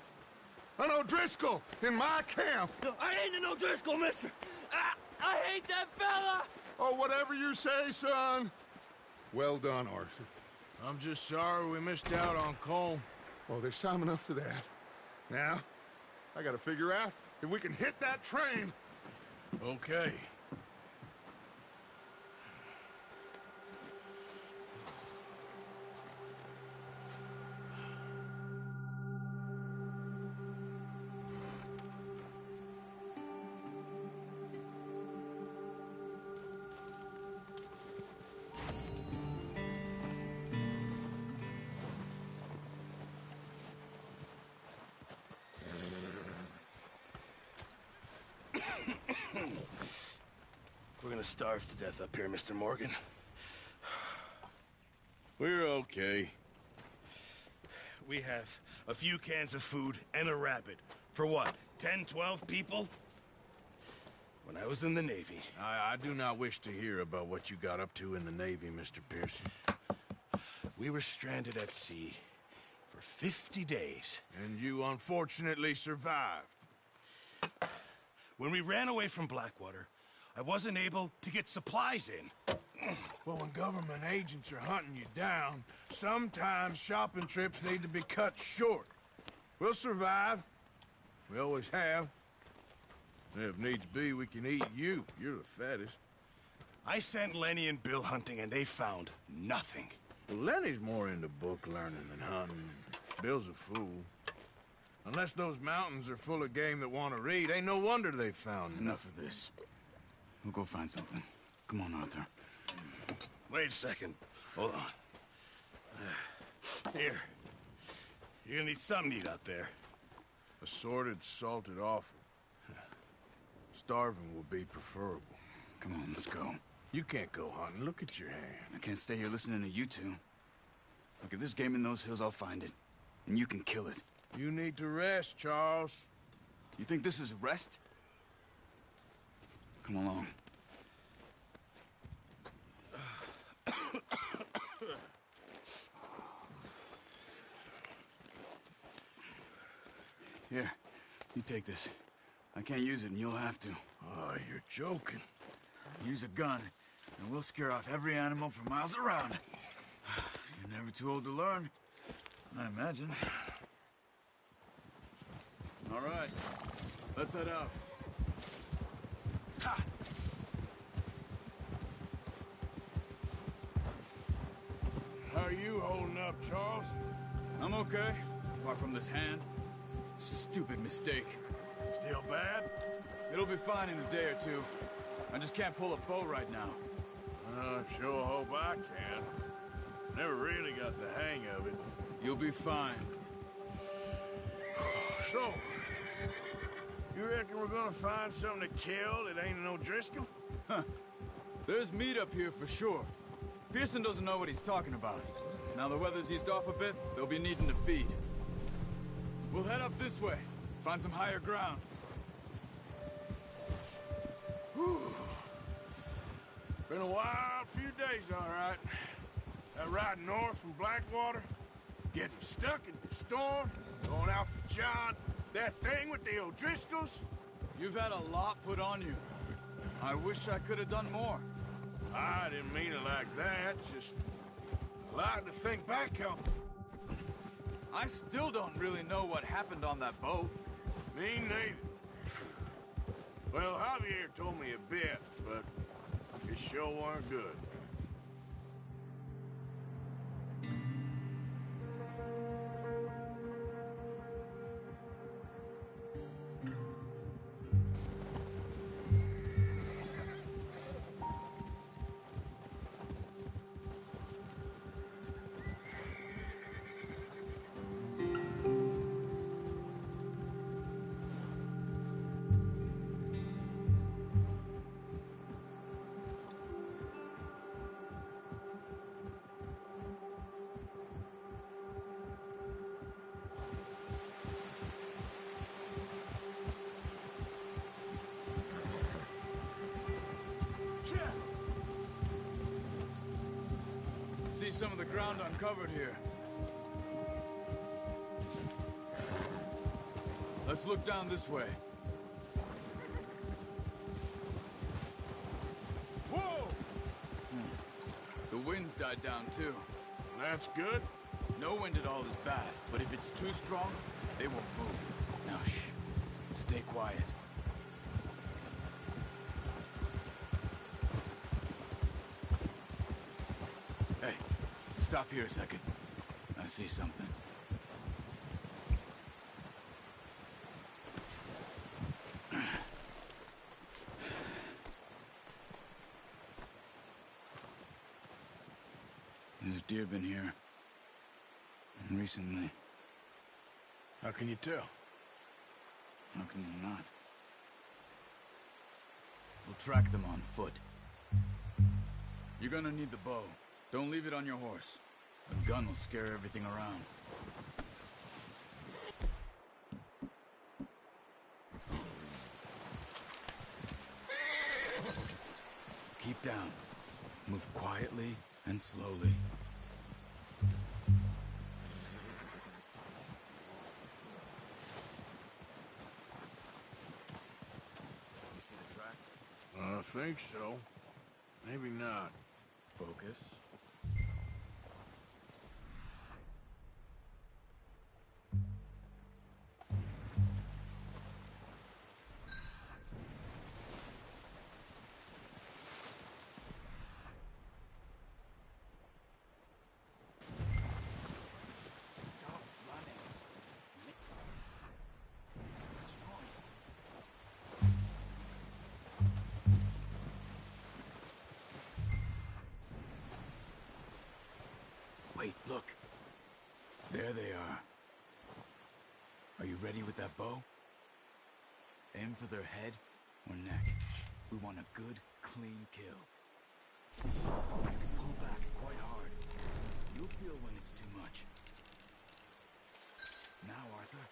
An O'Driscoll in my camp! I ain't an O'Driscoll, mister! I hate that fella! Oh, whatever you say, son. Well done, Arthur. I'm just sorry we missed out on Colm. Oh, there's time enough for that. Now, I gotta figure out if we can hit that train. Okay. We're gonna starve to death up here, Mr. Morgan. We're okay. We have a few cans of food and a rabbit. For what, 10, 12 people? When I was in the Navy... I do not wish to hear about what you got up to in the Navy, Mr. Pearson. We were stranded at sea for 50 days. And you unfortunately survived. When we ran away from Blackwater, I wasn't able to get supplies in. Well, when government agents are hunting you down, sometimes shopping trips need to be cut short. We'll survive. We always have. If needs be, we can eat you. You're the fattest. I sent Lenny and Bill hunting, and they found nothing. Well, Lenny's more into book learning than hunting. Bill's a fool. Unless those mountains are full of game that want to read, ain't no wonder they found Enough of this. We'll go find something. Come on, Arthur. Wait a second. Hold on. Here. You're gonna need something to eat out there. Assorted, salted offal. Starving will be preferable. Come on, let's go. You can't go hunting. Look at your hand. I can't stay here listening to you two. Look, if there's game in those hills, I'll find it. And you can kill it. You need to rest, Charles. You think this is rest? Come along. Here, you take this. I can't use it, and you'll have to. Oh, you're joking. Use a gun, and we'll scare off every animal for miles around. You're never too old to learn, I imagine. All right, let's head out. Ha! How are you holding up? Charles? I'm okay, apart from this hand. Stupid mistake. Still bad? It'll be fine in a day or two. I just can't pull a bow right now. I sure hope I can. Never really got the hang of it. You'll be fine. So, you reckon we're gonna find something to kill that ain't an O'Driscoll? Huh. There's meat up here for sure. Pearson doesn't know what he's talking about. Now the weather's eased off a bit, they'll be needing to feed. We'll head up this way, find some higher ground. Whew. Been a wild few days, all right. That ride north from Blackwater, getting stuck in the storm, going out for John, that thing with the O'Driscolls. You've had a lot put on you. I wish I could have done more. I didn't mean it like that, just a lot to think back on. I still don't really know what happened on that boat. Me neither. Well, Javier told me a bit, but it sure weren't good. See some of the ground uncovered here. Let's look down this way. Whoa! The wind's died down too. That's good. No wind at all is bad, but if it's too strong, they won't move. Now shh. Stay quiet. Hey, stop here a second. I see something. There's deer been here. Recently. How can you tell? How can you not? We'll track them on foot. You're gonna need the bow. Don't leave it on your horse. A gun will scare everything around. Keep down. Move quietly and slowly. You see the tracks? I think so. Maybe not. Focus. Wait, look. There they are. Are you ready with that bow? Aim for their head or neck. We want a good, clean kill. You can pull back quite hard. You'll feel when it's too much. Now, Arthur.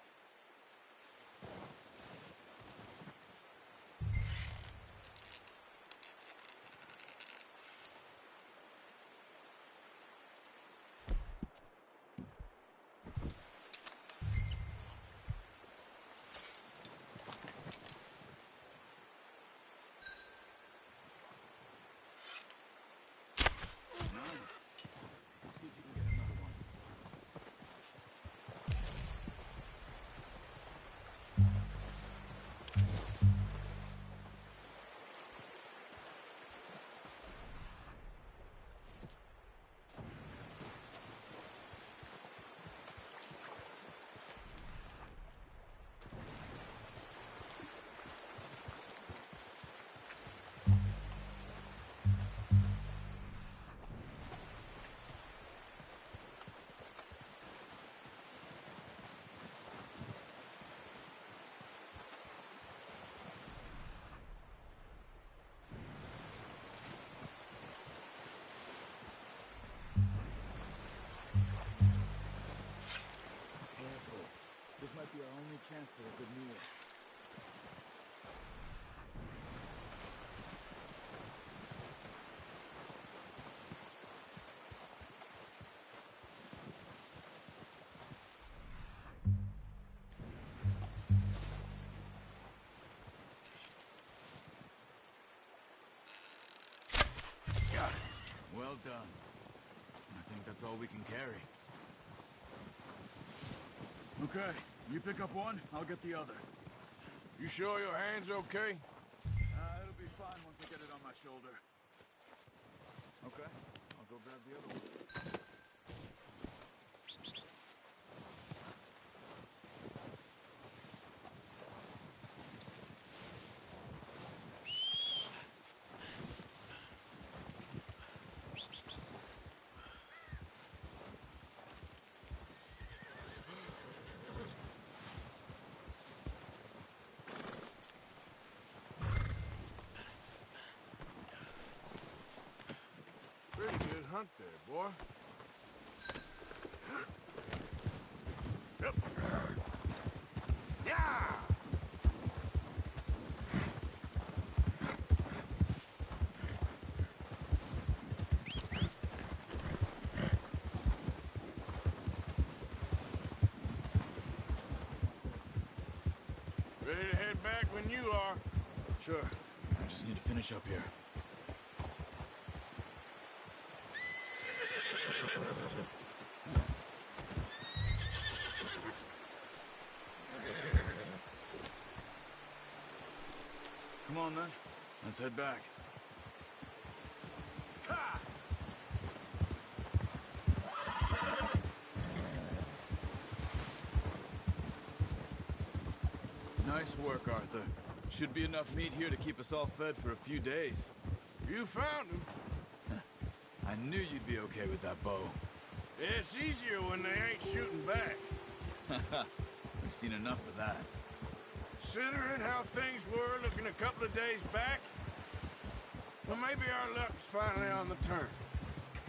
only chance for a good meal. Got it. Well done. I think that's all we can carry. Okay, you pick up one, I'll get the other. You sure your hand's okay? It'll be fine once I get it on my shoulder. Okay, I'll go grab the other one. Pretty good hunt there, boy. Yep. Yeah! Ready to head back when you are. Sure. I just need to finish up here. Come on, then. Let's head back. Nice work, Arthur. Should be enough meat here to keep us all fed for a few days. You found him. I knew you'd be okay with that bow. It's easier when they ain't shooting back. We've seen enough of that. Considering how things were looking a couple of days back, well, maybe our luck's finally on the turn.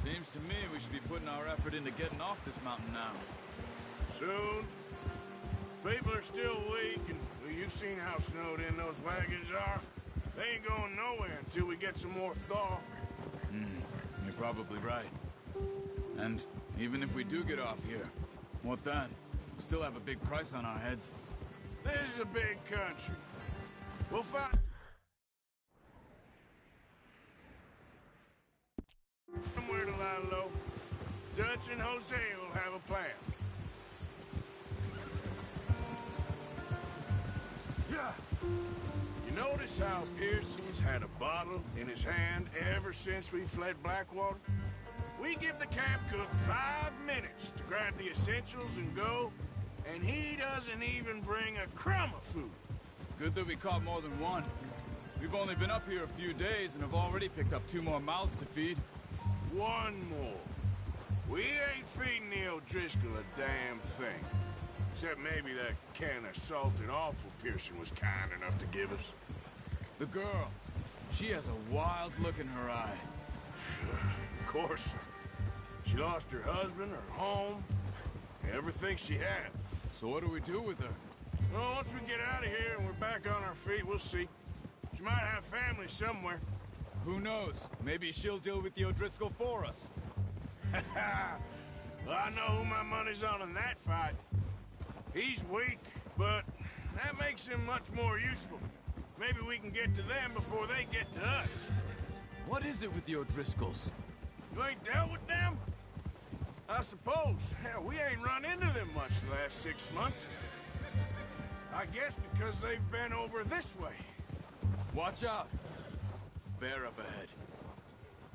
Seems to me we should be putting our effort into getting off this mountain now. Soon. People are still weak, and well, you've seen how snowed in those wagons are. They ain't going nowhere until we get some more thaw. You're probably right. And even if we do get off here, what then? We'll still have a big price on our heads. This is a big country. We'll find somewhere to lie low. Dutch and Jose will have a plan. Yeah. You notice how Pearson's had a bottle in his hand ever since we fled Blackwater? We give the camp cook 5 minutes to grab the essentials and go, and he doesn't even bring a crumb of food. Good that we caught more than one. We've only been up here a few days and have already picked up 2 more mouths to feed. 1 more. We ain't feeding the O'Driscoll a damn thing. Except maybe that can of salted offal Pearson was kind enough to give us. The girl. She has a wild look in her eye. Of course. She lost her husband, her home, everything she had. So what do we do with her? Well, once we get out of here and we're back on our feet, we'll see. She might have family somewhere. Who knows? Maybe she'll deal with the O'Driscoll for us. Well, I know who my money's on in that fight. He's weak, but that makes him much more useful. Maybe we can get to them before they get to us. What is it with the O'Driscolls? You ain't dealt with them? I suppose. Hell, we ain't run into them much the last 6 months. I guess because they've been over this way. Watch out. Bear up ahead.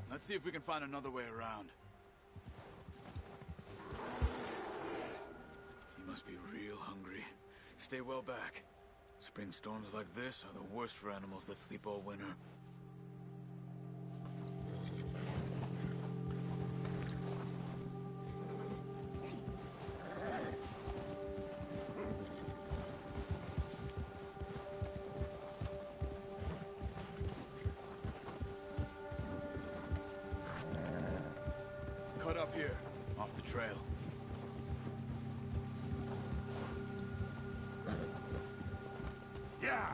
Let's see if we can find another way around. You must be real hungry. Stay well back. Spring storms like this are the worst for animals that sleep all winter. Cut up here, off the trail. Yeah.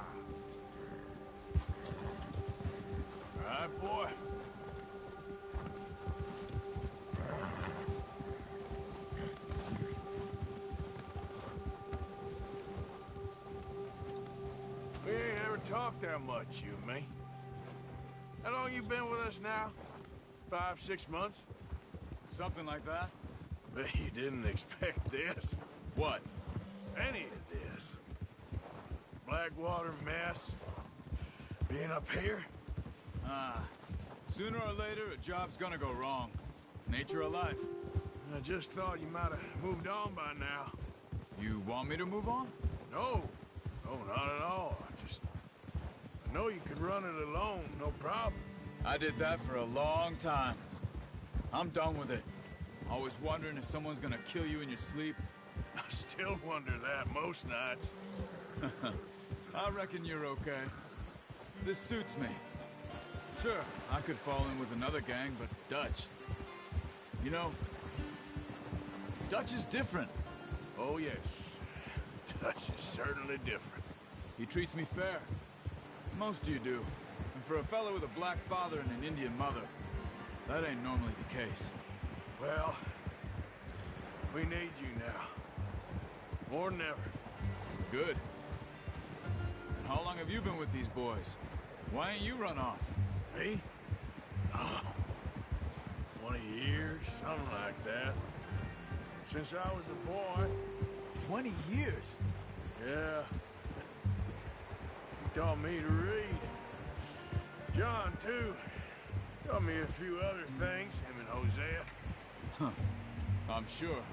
All right, boy. We ain't ever talked that much, you and me. How long you been with us now? 5, 6 months? Something like that. Bet you didn't expect this. What? Any of this. Blackwater mess. Being up here? Sooner or later, a job's gonna go wrong. Nature of life. I just thought you might have moved on by now. You want me to move on? No. No, not at all. I know you could run it alone, no problem. I did that for a long time. I'm done with it. Always wondering if someone's gonna kill you in your sleep. I still wonder that most nights. I reckon you're okay. This suits me. Sure, I could fall in with another gang, but Dutch... You know, Dutch is different. Oh, yes. Dutch is certainly different. He treats me fair. Most of you do. And for a fellow with a black father and an Indian mother, that ain't normally the case. Well, we need you now. More than ever. Good. And how long have you been with these boys? Why ain't you run off? Me? 20 years, something like that. Since I was a boy. 20 years? Yeah. He taught me to read. John, too. Taught me a few other things, him and Hosea. Huh. I'm sure.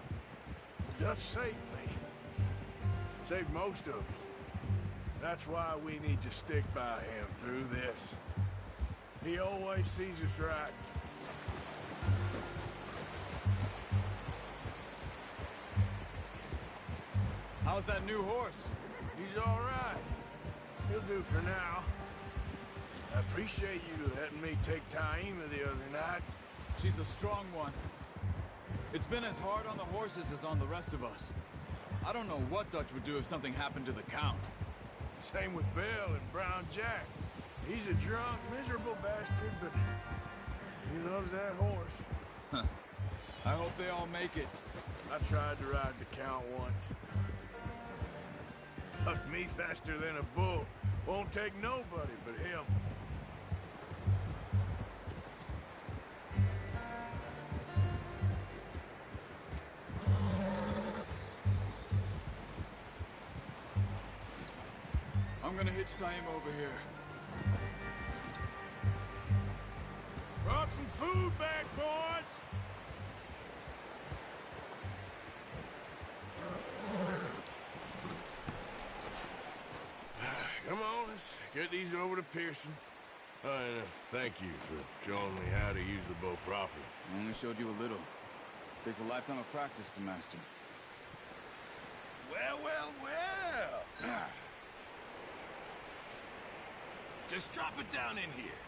Dutch saved me. Saved most of us. That's why we need to stick by him through this. He always sees us right. How's that new horse? He's all right. He'll do for now. I appreciate you letting me take Taima the other night. She's a strong one. It's been as hard on the horses as on the rest of us. I don't know what Dutch would do if something happened to the Count. Same with Bill and Brown Jack. He's a drunk, miserable bastard, but he loves that horse. Huh. I hope they all make it. I tried to ride the Count once. Bucked me faster than a bull. Won't take nobody but him. I'm gonna hitch Taima over here. Brought some food back, boys! Come on, let's get these over to Pearson. And thank you for showing me how to use the bow properly. I only showed you a little. Takes a lifetime of practice to master. Well, well, well! Just drop it down in here.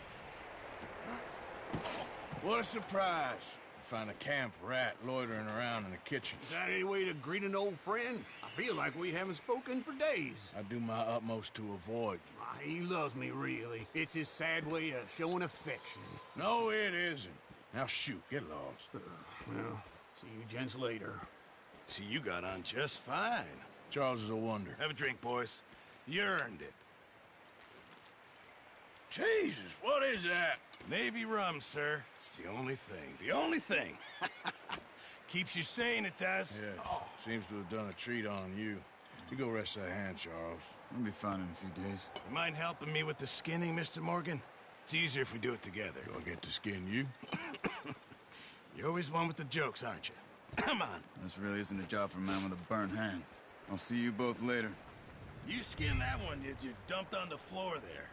What a surprise. Find a camp rat loitering around in the kitchen. Is that any way to greet an old friend? I feel like we haven't spoken for days. I do my utmost to avoid you. He loves me, really. It's his sad way of showing affection. No, it isn't. Now shoot, get lost. Well, see you gents later. See, you got on just fine. Charles is a wonder. Have a drink, boys. You earned it. Jesus, what is that? Navy rum, sir. It's the only thing. The only thing. Keeps you sane, it does. Yes. Seems to have done a treat on you. You go rest that hand, Charles. I'll be fine in a few days. You mind helping me with the skinning, Mr. Morgan? It's easier if we do it together. Do I get to skin you? You're always one with the jokes, aren't you? Come on. This really isn't a job for a man with a burnt hand. I'll see you both later. You skinned that one you dumped on the floor there.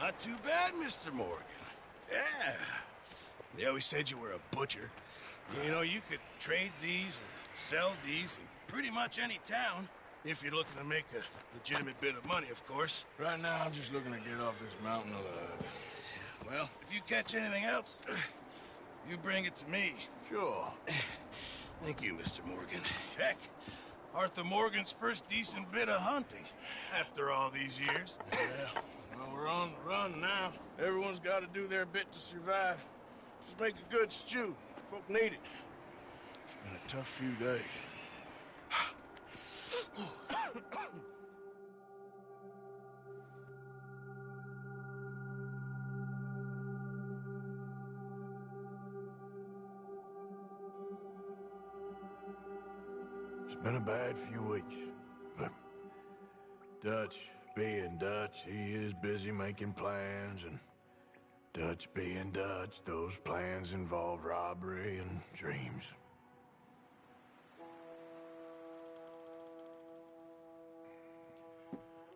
Not too bad, Mr. Morgan. Yeah. They always said you were a butcher. You know, you could trade these or sell these in pretty much any town. If you're looking to make a legitimate bit of money, of course. Right now, I'm just looking to get off this mountain alive. Well, if you catch anything else, you bring it to me. Sure. Thank you, Mr. Morgan. Heck, Arthur Morgan's first decent bit of hunting after all these years. Yeah, well, we're on the run now. Everyone's got to do their bit to survive. Just make a good stew. Folk need it. It's been a tough few days. It's been a bad few weeks, but Dutch being Dutch, he is busy making plans, and Dutch being Dutch, those plans involve robbery and dreams.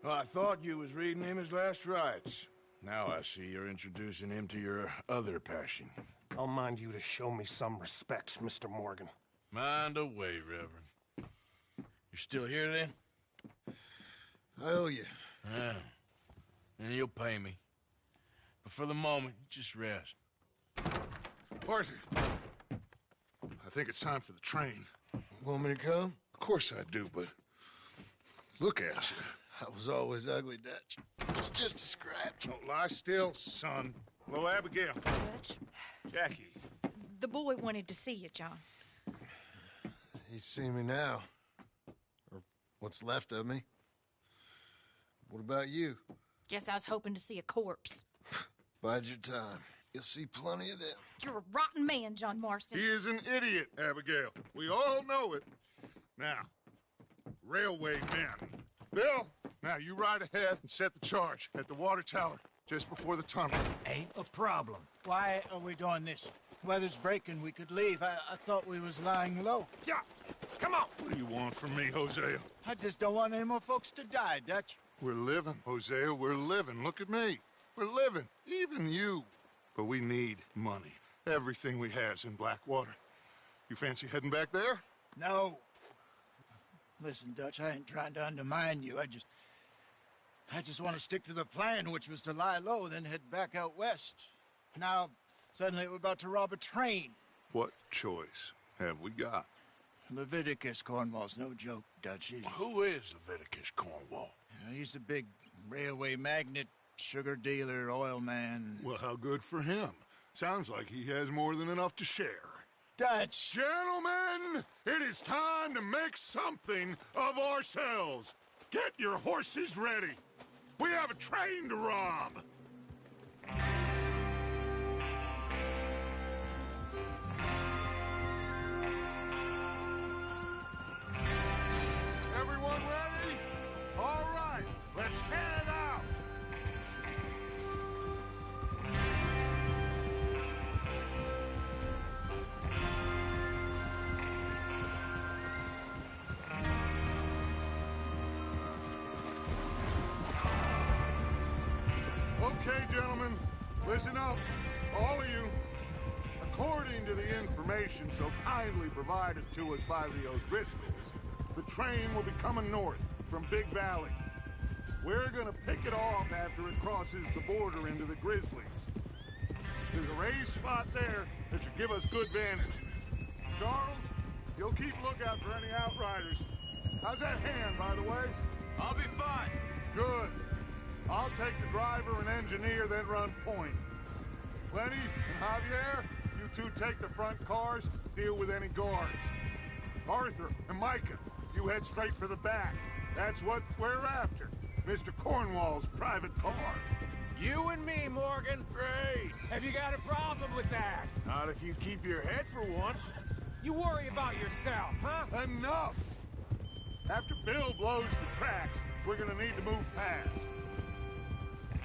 Well, I thought you was reading him his last rites. Now I see you're introducing him to your other passion. I'll mind you to show me some respect, Mr. Morgan. Mind away, Reverend. You're still here, then? I owe you. Yeah. And you'll pay me. But for the moment, just rest. Arthur, I think it's time for the train. Want me to come? Of course I do, but look at you. I was always ugly, Dutch. It's just a scratch. Don't lie still, son. Hello, Abigail. Dutch, Jackie. the boy wanted to see you, John. He's seen me now. Or what's left of me. What about you? Guess I was hoping to see a corpse. Bide your time. You'll see plenty of them. You're a rotten man, John Marston. He is an idiot, Abigail. We all know it. Now, railway men. Bill, now you ride ahead and set the charge at the water tower just before the tunnel. Ain't a problem. Why are we doing this? Weather's breaking. We could leave. I thought we was lying low. Yeah, come on. What do you want from me, Hosea? I just don't want any more folks to die, Dutch. We're living, Hosea. We're living. Look at me. We're living. Even you. But we need money. Everything we has in Blackwater. You fancy heading back there? No. Listen, Dutch, I ain't trying to undermine you. I just want to stick to the plan, which was to lie low, then head back out west. Now, suddenly we're about to rob a train. What choice have we got? Leviticus Cornwall's no joke, Dutch. Who is Leviticus Cornwall? He's a big railway magnate, sugar dealer, oil man. Well, how good for him. Sounds like he has more than enough to share. Dutch! Gentlemen, it is time to make something of ourselves. Get your horses ready. We have a train to rob. Everyone ready? All right, let's head out. Okay, gentlemen, listen up, all of you. According to the information so kindly provided to us by the O'Driscolls, the train will be coming north from Big Valley. We're gonna pick it off after it crosses the border into the Grizzlies. There's a raised spot there that should give us good vantage. Charles, you'll keep lookout for any outriders. How's that hand, by the way? I'll be fine. Good. I'll take the driver and engineer, then run point. Lenny and Javier, you two take the front cars, deal with any guards. Arthur and Micah, you head straight for the back. That's what we're after. Mr. Cornwall's private car. You and me, Morgan. Great. Have you got a problem with that? Not if you keep your head for once. You worry about yourself, huh? Enough! After Bill blows the tracks, we're gonna need to move fast.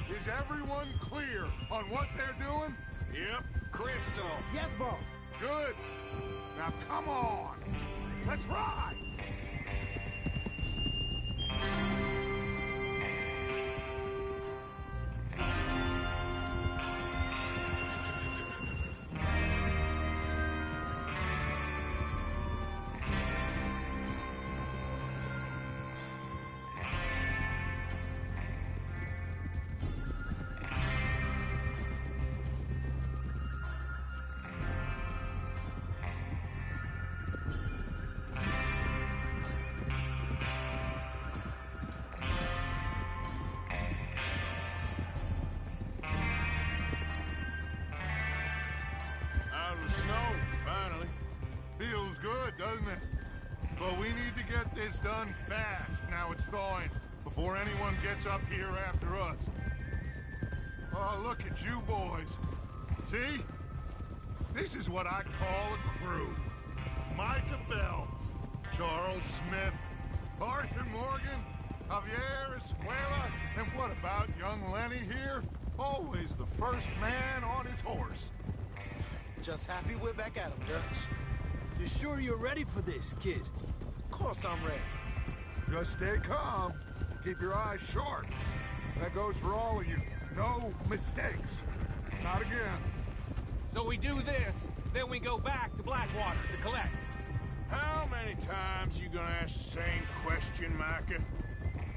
Is everyone clear on what they're doing? Yep. Crystal. Yes, boss. Good. Now come on. Let's ride. But we need to get this done fast. Now it's thawing, before anyone gets up here after us. Oh, look at you boys. See? This is what I call a crew. Micah Bell, Charles Smith, Arthur Morgan, Javier Escuela, and what about young Lenny here? Always the first man on his horse. Just happy we're back at him, Dutch. You sure you're ready for this, kid? Of course I'm ready. Just stay calm. Keep your eyes sharp. That goes for all of you. No mistakes. Not again. So we do this, then we go back to Blackwater to collect. How many times you gonna ask the same question, Micah?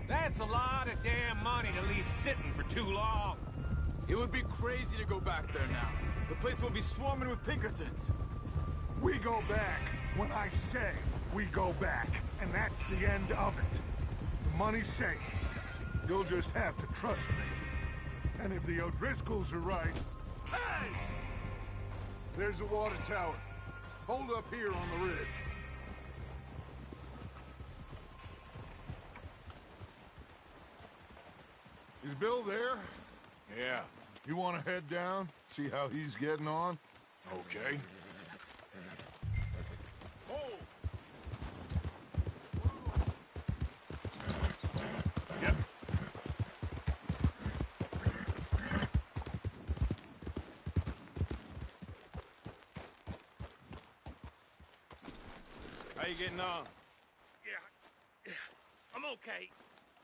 That's a lot of damn money to leave sitting for too long. It would be crazy to go back there now. The place will be swarming with Pinkertons. We go back when I say we go back, and that's the end of it. The money's safe. You'll just have to trust me. And if the O'Driscolls are right... Hey! There's a water tower. Hold up here on the ridge. Is Bill there? Yeah. You want to head down? See how he's getting on? Okay. Yep. How you getting on? Yeah, I'm okay.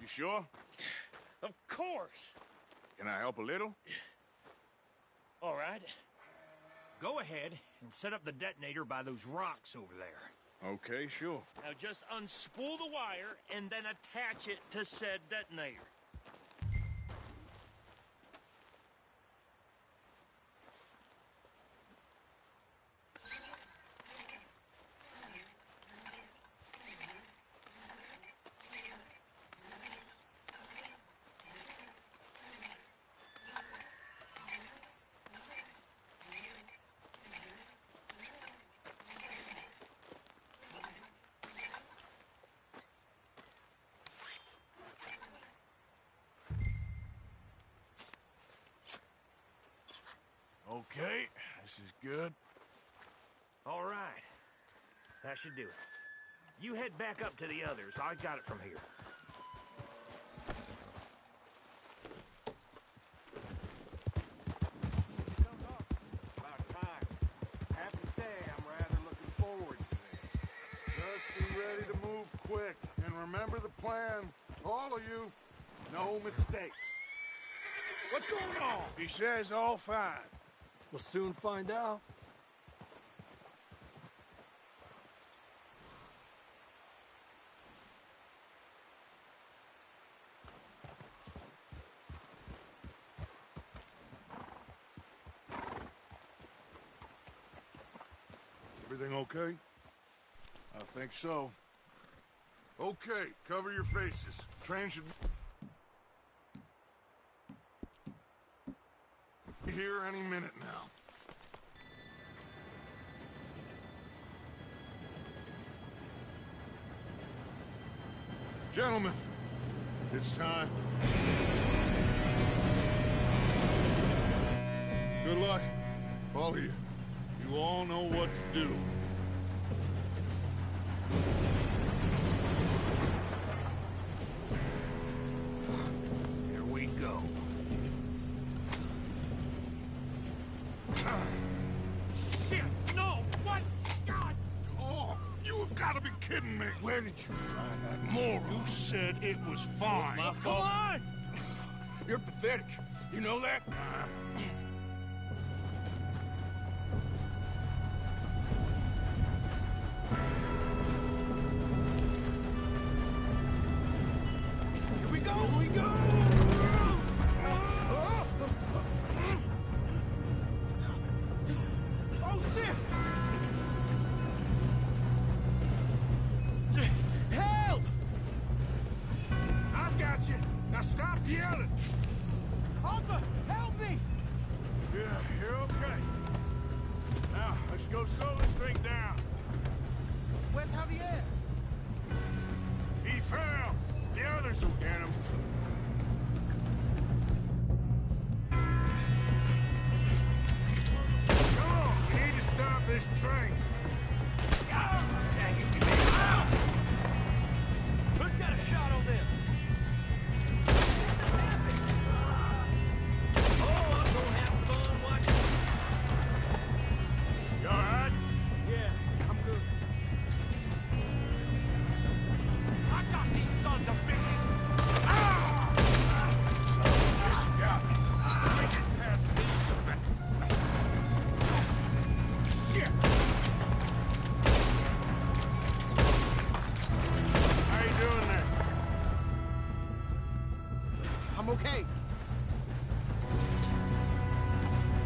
You sure? Of course. Can I help a little? All right. Go ahead and set up the detonator by those rocks over there. Okay, sure. Now just unspool the wire and then attach it to said detonator. Okay, this is good. All right. That should do it. You head back up to the others. I got it from here. About time. Have to say, I'm rather looking forward to this. Just be ready to move quick. And remember the plan. All of you, no mistakes. What's going on? He says all fine. We'll soon find out. Everything okay? I think so. Okay, cover your faces. Train should be here any minute now. Gentlemen, it's time. Good luck, all of you. You all know what to do. Here we go. Shit! No! What? God! Oh, you have got to be kidding me. Where did you find that moron? You said it was fine. My Come fault. on! You're pathetic. You know that? Here we go! Here we go! Oh, shit! Help! I got you. Now stop yelling. Arthur, help me! Yeah, you're okay. Now, let's go slow this thing down. Where's Javier? fell. The others will get him. Come on, we need to stop this train. Who's got a shot on them? Oh, I'm gonna have fun watching. You all right? Yeah, I'm good. I got these sons of bitches! Bitch got me. I get past this. Shit! How you doing there? I'm okay.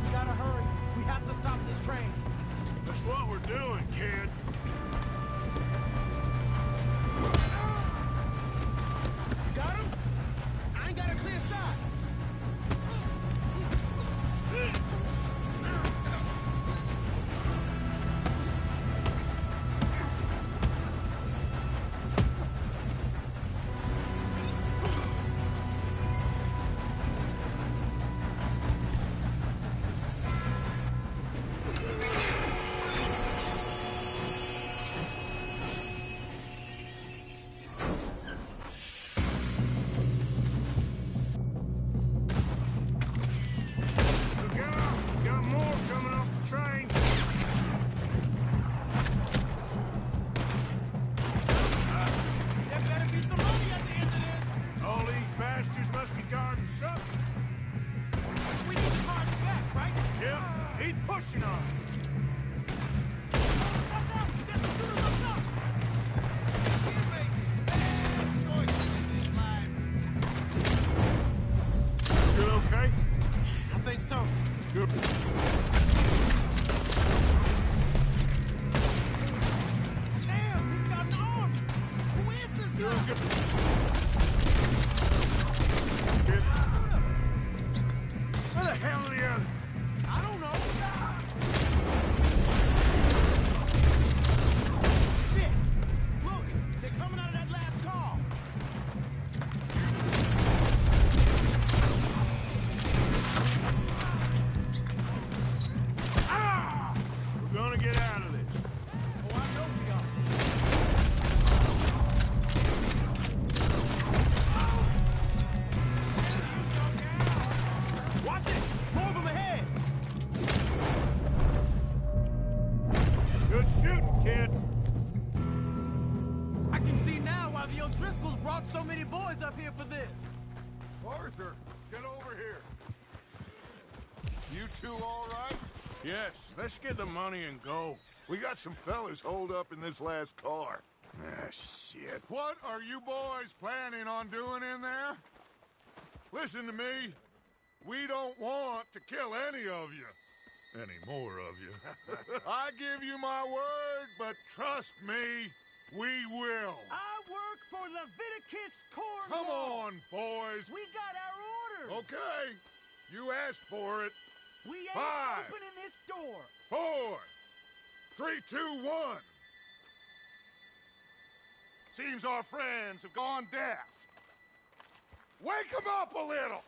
We gotta hurry. We have to stop this train. That's what we're doing, kid. You got him? I ain't got a clear shot. Look out! Got more coming off the train. There better be some money at the end of this. All these bastards must be guarding something. We need the cars back, right? Yep, keep pushing on. Watch out! There's some shooters up top. Teammates, bad choice in this life. You okay? I think so. Good. Damn, he's got an arm. Who is this guy? Kid. Where the hell are the others? I don't know. Shit! Look, they're coming out of that last car. Ah! We're gonna get out of this. Oh, I know we are. Watch it! More of them ahead! Good shooting, kid. I can see now why the O'Driscolls brought so many boys up here for this. Arthur, get over here. You two all right? Yes, let's get the money and go. We got some fellas holed up in this last car. Ah, shit. What are you boys planning on doing in there? Listen to me. We don't want to kill any of you. Any more of you. I give you my word, but trust me, we will. I work for Leviticus Corps. Come on, boys. We got our orders. Okay. You asked for it. We ain't 5, opening this door. 4, 3, 2, 1. Seems our friends have gone deaf. Wake them up a little.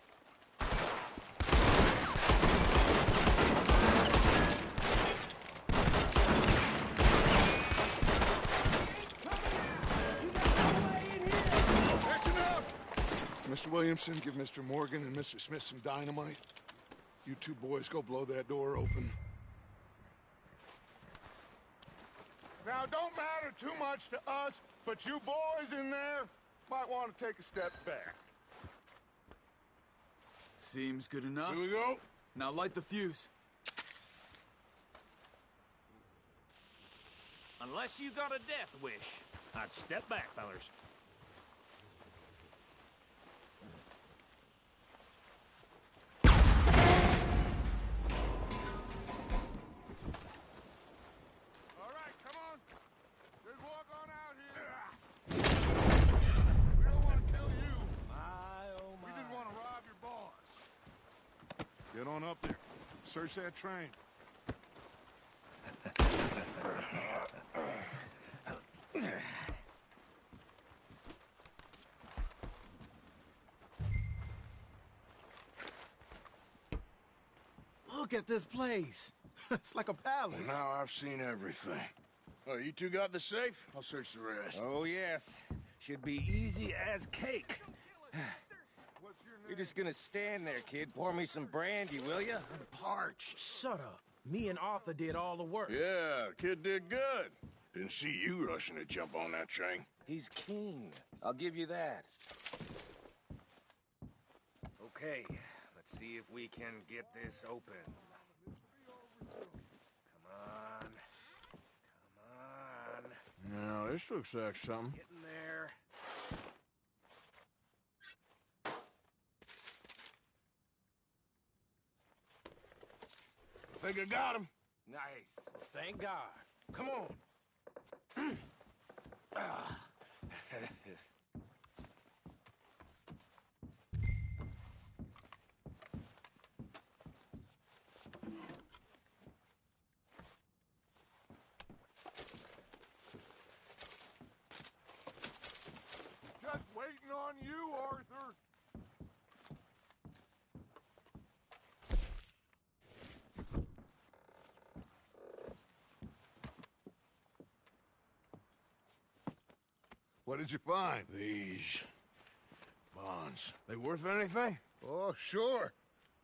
That's enough. Mr. Williamson, give Mr. Morgan and Mr. Smith some dynamite. You two boys go blow that door open. Now, don't matter too much to us, but you boys in there might want to take a step back. Seems good enough. Here we go. Now light the fuse. Unless you got a death wish, I'd step back, fellers. All right, come on. Just walk on out here. We don't want to kill you. We just want to rob your boss. Get on up there. Search that train. Look at this place. It's like a palace. Well, now I've seen everything. Oh, you two got the safe? I'll search the rest. Oh, yes. Should be easy as cake. You're just gonna stand there, kid. Pour me some brandy, will you? I'm parched. Shut up. Me and Arthur did all the work. Yeah, the kid did good. Didn't see you rushing to jump on that train. He's keen. I'll give you that. Okay, let's see if we can get this open. Come on. Come on. Now, this looks like something. Getting there. Think I got him. Nice. Thank God. Come on. Just waiting on you, Arthur. What did you find? These bonds. They worth anything? Oh, sure.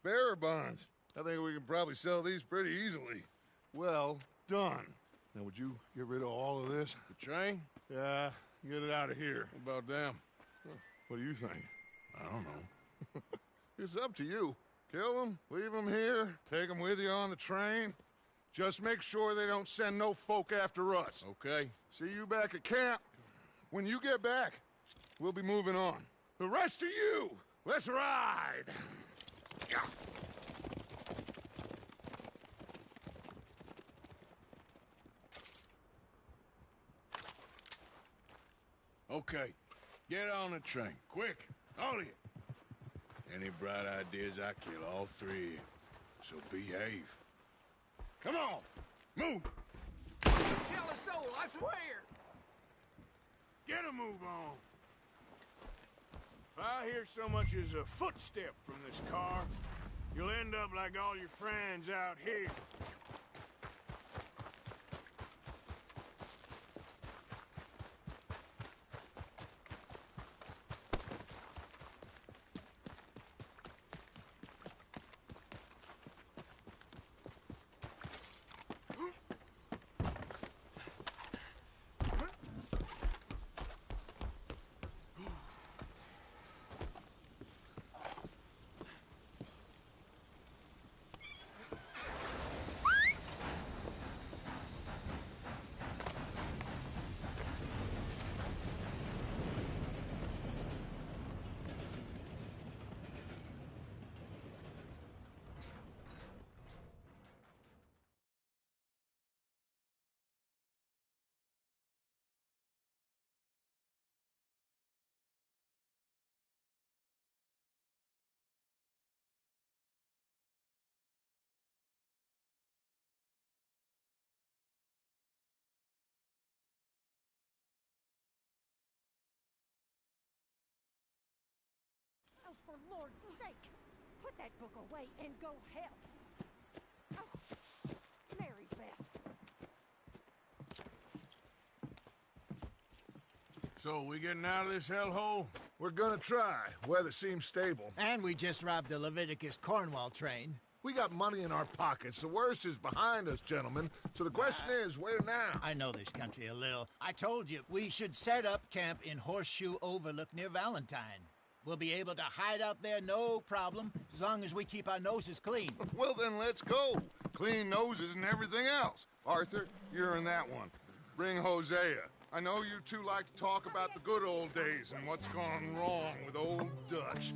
Bearer bonds. I think we can probably sell these pretty easily. Well done. Now, would you get rid of all of this? The train? Yeah, get it out of here. What about them? What do you think? I don't know. It's up to you. Kill them, leave them here, take them with you on the train. Just make sure they don't send no folk after us. Okay. See you back at camp. When you get back, we'll be moving on. The rest of you, let's ride! Okay. Get on the train. Quick. All of you. Any bright ideas, I kill all three of you. So behave. Come on! Move! Kill a soul, I swear! Get a move on! If I hear so much as a footstep from this car, you'll end up like all your friends out here. Oh, for Lord's sake! Put that book away and go help! Oh, Mary Beth. So, we getting out of this hellhole? We're gonna try. Weather seems stable. And we just robbed the Leviticus Cornwall train. We got money in our pockets. The worst is behind us, gentlemen. So the question is, where now? I know this country a little. I told you, we should set up camp in Horseshoe Overlook near Valentine. We'll be able to hide out there, no problem, as long as we keep our noses clean. Well, then let's go. Clean noses and everything else. Arthur, you're in that one. Bring Hosea. I know you two like to talk about the good old days and what's gone wrong with old Dutch.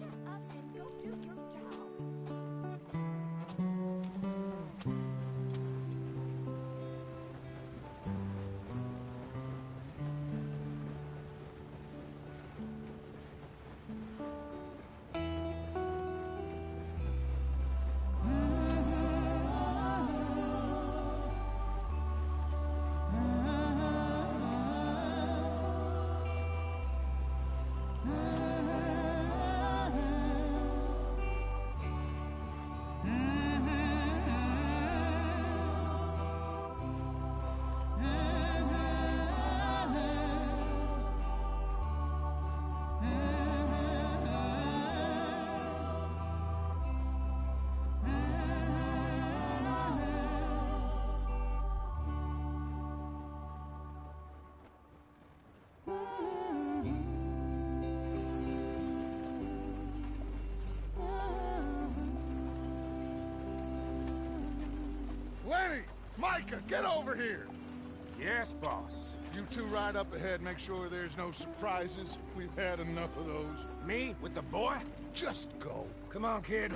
Micah, get over here! Yes, boss. You two ride up ahead, make sure there's no surprises. We've had enough of those. Me? With the boy? Just go. Come on, kid.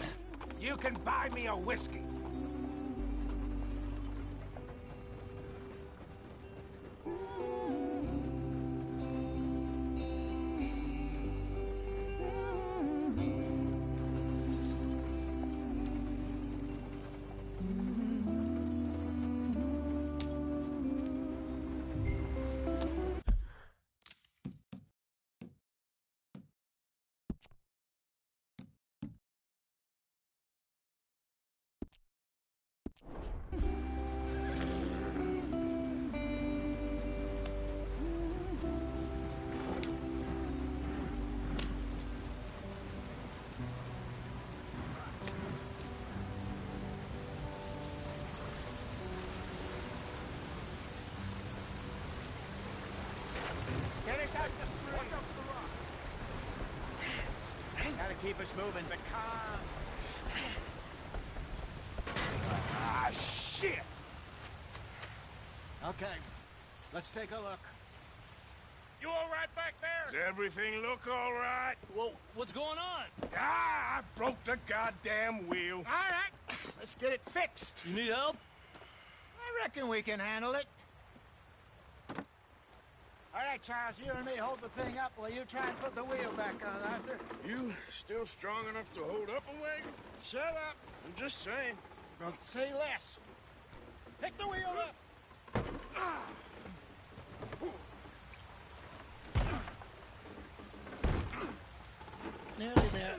You can buy me a whiskey. Gotta keep us moving, but calm. Ah, shit! Okay, let's take a look. You all right back there? Does everything look all right? Well, what's going on? Ah, I broke the goddamn wheel. All right, let's get it fixed. You need help? I reckon we can handle it. All right, Charles, you and me hold the thing up while you try and put the wheel back on, Arthur. You still strong enough to hold up a wagon? Shut up. I'm just saying. Don't say less. Pick the wheel up. Nearly there.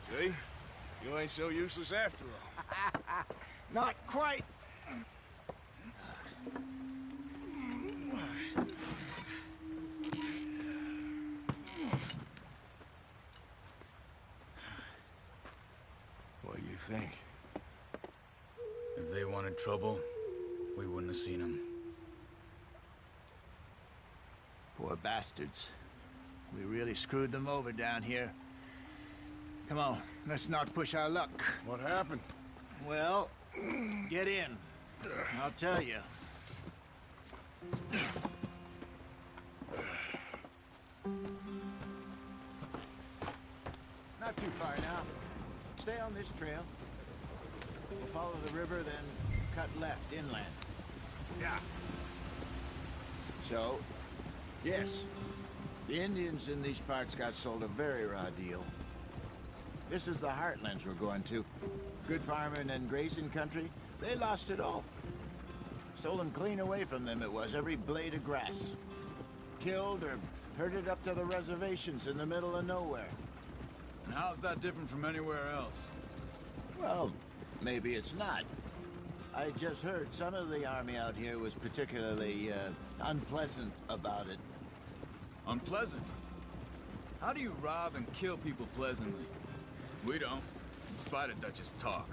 See? You ain't so useless after all. Not quite. What do you think? If they wanted trouble, we wouldn't have seen them. Poor bastards. We really screwed them over down here. Come on, let's not push our luck. What happened? Well, get in. I'll tell you. Not too far now. Stay on this trail. We'll follow the river, then cut left inland. Yeah. So, yes, the Indians in these parts got sold a very raw deal. This is the heartlands we're going to. Good farming and grazing country, they lost it all. Stolen clean away from them it was, every blade of grass. Killed or herded up to the reservations in the middle of nowhere. And how's that different from anywhere else? Well, maybe it's not. I just heard some of the army out here was particularly, unpleasant about it. Unpleasant? How do you rob and kill people pleasantly? We don't, in spite of Dutch's talk.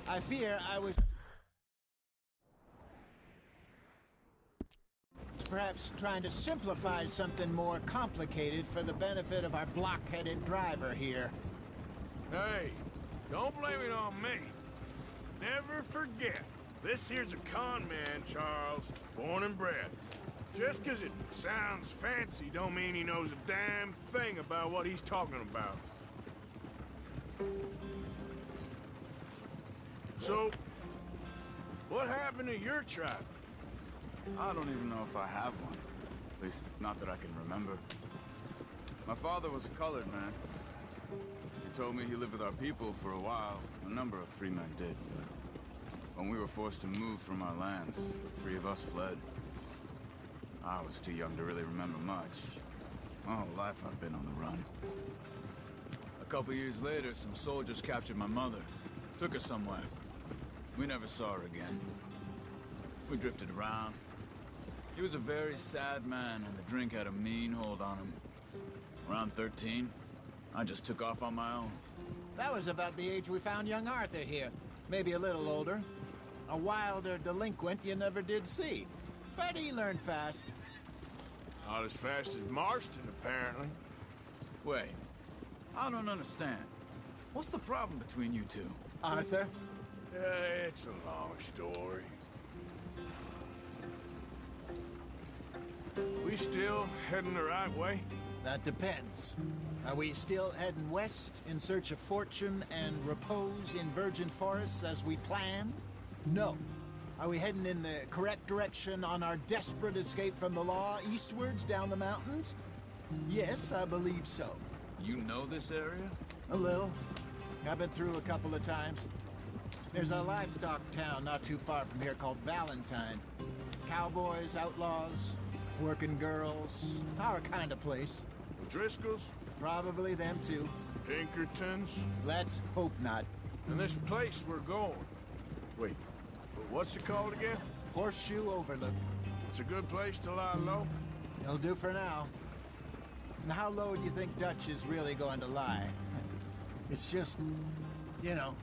I fear I was perhaps trying to simplify something more complicated for the benefit of our block-headed driver here. Hey, don't blame it on me. Never forget, this here's a con man, Charles, born and bred. Just 'cause it sounds fancy don't mean he knows a damn thing about what he's talking about. So, what happened to your tribe? I don't even know if I have one. At least, not that I can remember. My father was a colored man. He told me he lived with our people for a while. A number of free men did, but when we were forced to move from our lands, the three of us fled. I was too young to really remember much. My whole life I've been on the run. A couple years later, some soldiers captured my mother. Took her somewhere. We never saw her again. We drifted around. He was a very sad man, and the drink had a mean hold on him. Around 13, I just took off on my own. That was about the age we found young Arthur here. Maybe a little older. A wilder delinquent you never did see. But he learned fast. Not as fast as Marston, apparently. Wait, I don't understand. What's the problem between you two? Arthur? It's a long story. We still heading the right way? That depends. Are we still heading west in search of fortune and repose in virgin forests as we planned? No. Are we heading in the correct direction on our desperate escape from the law eastwards down the mountains? Yes, I believe so. You know this area? A little. I've been through a couple of times. There's a livestock town not too far from here called Valentine. Cowboys, outlaws, working girls, our kind of place. Driscolls? Probably them too. Pinkertons? Let's hope not. And this place we're going. Wait, what's it called again? Horseshoe Overlook. It's a good place to lie low? It'll do for now. And how low do you think Dutch is really going to lie? It's just, you know,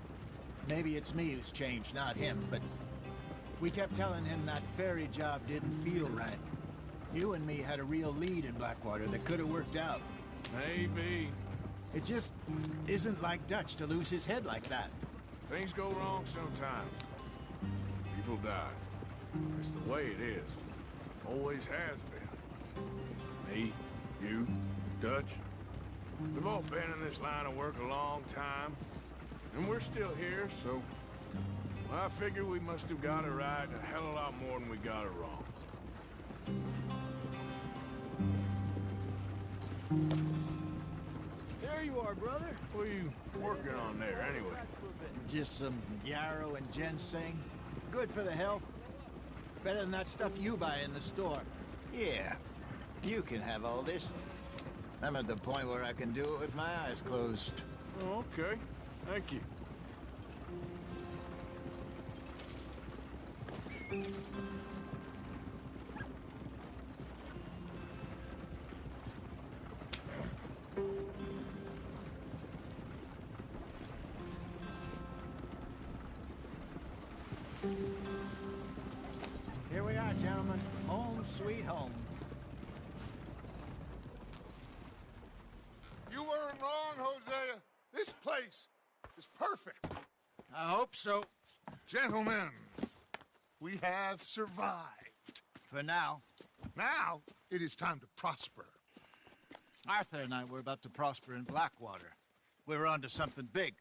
maybe it's me who's changed, not him, but we kept telling him that ferry job didn't feel right. You and me had a real lead in Blackwater that could have worked out. Maybe. It just isn't like Dutch to lose his head like that. Things go wrong sometimes. People die. It's the way it is. Always has been. Me, you, Dutch. We've all been in this line of work a long time. And we're still here, so... I figure we must have got it right a hell of a lot more than we got it wrong. There you are, brother. What are you working on there, anyway? Just some yarrow and ginseng. Good for the health. Better than that stuff you buy in the store. Yeah, you can have all this. I'm at the point where I can do it with my eyes closed. Oh, okay. Thank you. Here we are, gentlemen. Home sweet home. You weren't wrong, Hosea. This place is perfect. I hope so. Gentlemen, we have survived. For now. Now, it is time to prosper. Arthur and I were about to prosper in Blackwater. We were onto something big.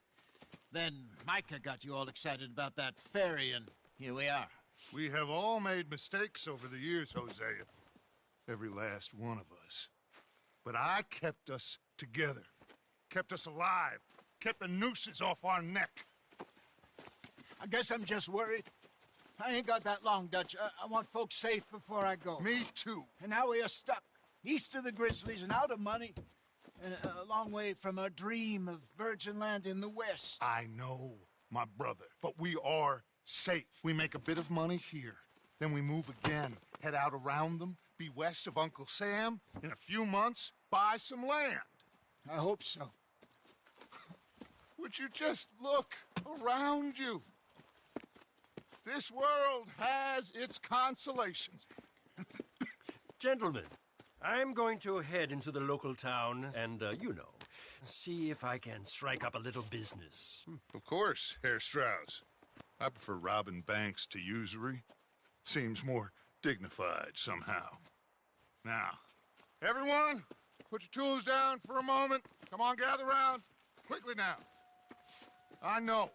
Then Micah got you all excited about that ferry, and here we are. We have all made mistakes over the years, Hosea. Every last one of us. But I kept us together. Kept us alive. Kept the nooses off our neck. I guess I'm just worried. I ain't got that long, Dutch. I want folks safe before I go. Me too. And now we are stuck. East of the Grizzlies and out of money. And a long way from our dream of virgin land in the west. I know, my brother. But we are safe. We make a bit of money here. Then we move again. Head out around them. Be west of Uncle Sam. In a few months, buy some land. I hope so. Would you just look around you? This world has its consolations. Gentlemen, I'm going to head into the local town and, you know, see if I can strike up a little business. Of course, Herr Strauss. I prefer robbing banks to usury. Seems more dignified somehow. Now, everyone, put your tools down for a moment. Come on, gather round. Quickly now. I know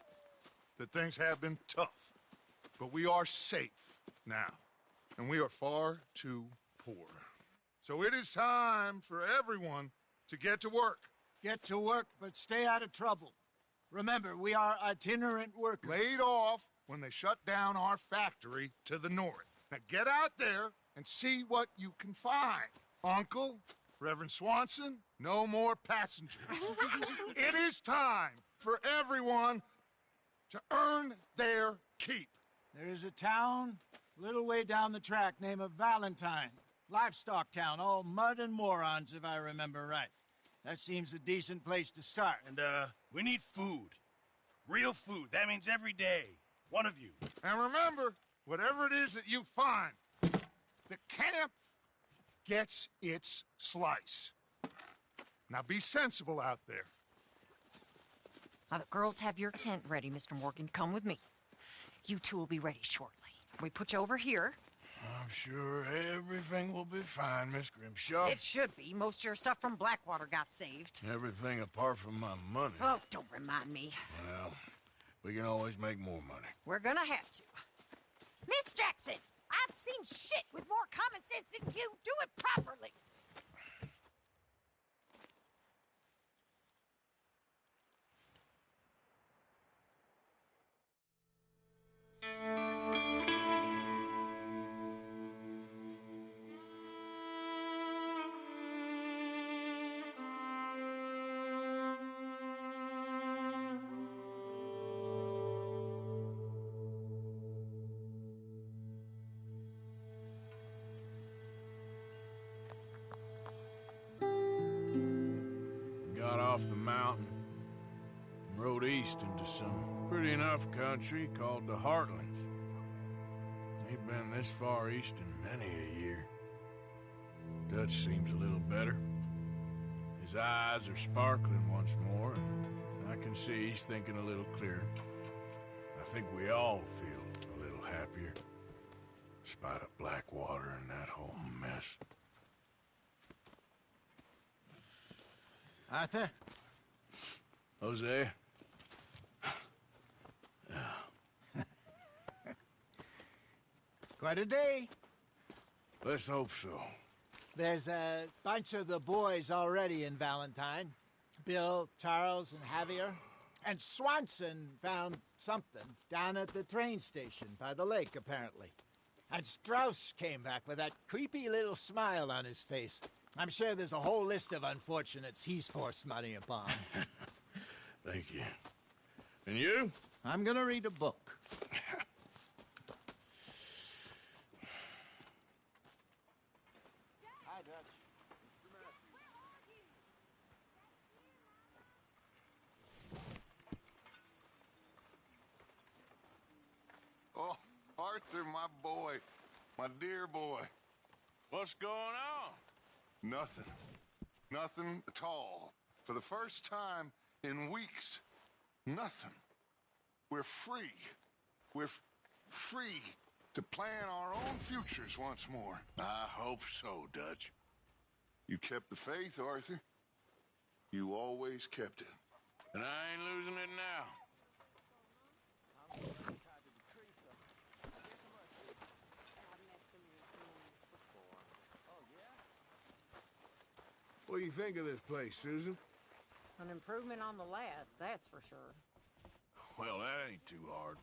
that things have been tough, but we are safe now, and we are far too poor. So it is time for everyone to get to work. Get to work, but stay out of trouble. Remember, we are itinerant workers. Laid off when they shut down our factory to the north. Now get out there and see what you can find. Uncle, Reverend Swanson, no more passengers. It is time for everyone to earn their keep. There is a town a little way down the track named Valentine. Livestock town, all mud and morons, if I remember right. That seems a decent place to start. And, we need food. Real food. That means every day. One of you. And remember, whatever it is that you find, the camp gets its slice. Now be sensible out there. Now, the girls have your tent ready, Mr. Morgan. Come with me. You two will be ready shortly. We put you over here. I'm sure everything will be fine, Miss Grimshaw. It should be. Most of your stuff from Blackwater got saved. Everything apart from my money. Oh, don't remind me. Well, we can always make more money. We're gonna have to. Miss Jackson, I've seen shit with more common sense than you. Do it properly. Got off the mountain and rode east into some pretty enough country called the Heartlands. Ain't been this far east in many a year. Dutch seems a little better. His eyes are sparkling once more, and I can see he's thinking a little clearer. I think we all feel a little happier, in spite of Blackwater and that whole mess. Arthur? Jose? Quite a day. Let's hope so. There's a bunch of the boys already in Valentine. Bill, Charles, and Javier. And Swanson found something down at the train station by the lake, apparently. And Strauss came back with that creepy little smile on his face. I'm sure there's a whole list of unfortunates he's forced money upon. Thank you. And you? I'm gonna read a book. Hi, Dutch. Oh, Arthur, my boy. My dear boy. What's going on? Nothing. Nothing at all. For the first time in weeks, nothing. We're free. We're free to plan our own futures once more. I hope so, Dutch. You kept the faith, Arthur. You always kept it. And I ain't losing it now. What do you think of this place, Susan? An improvement on the last, that's for sure. Well, that ain't too hard.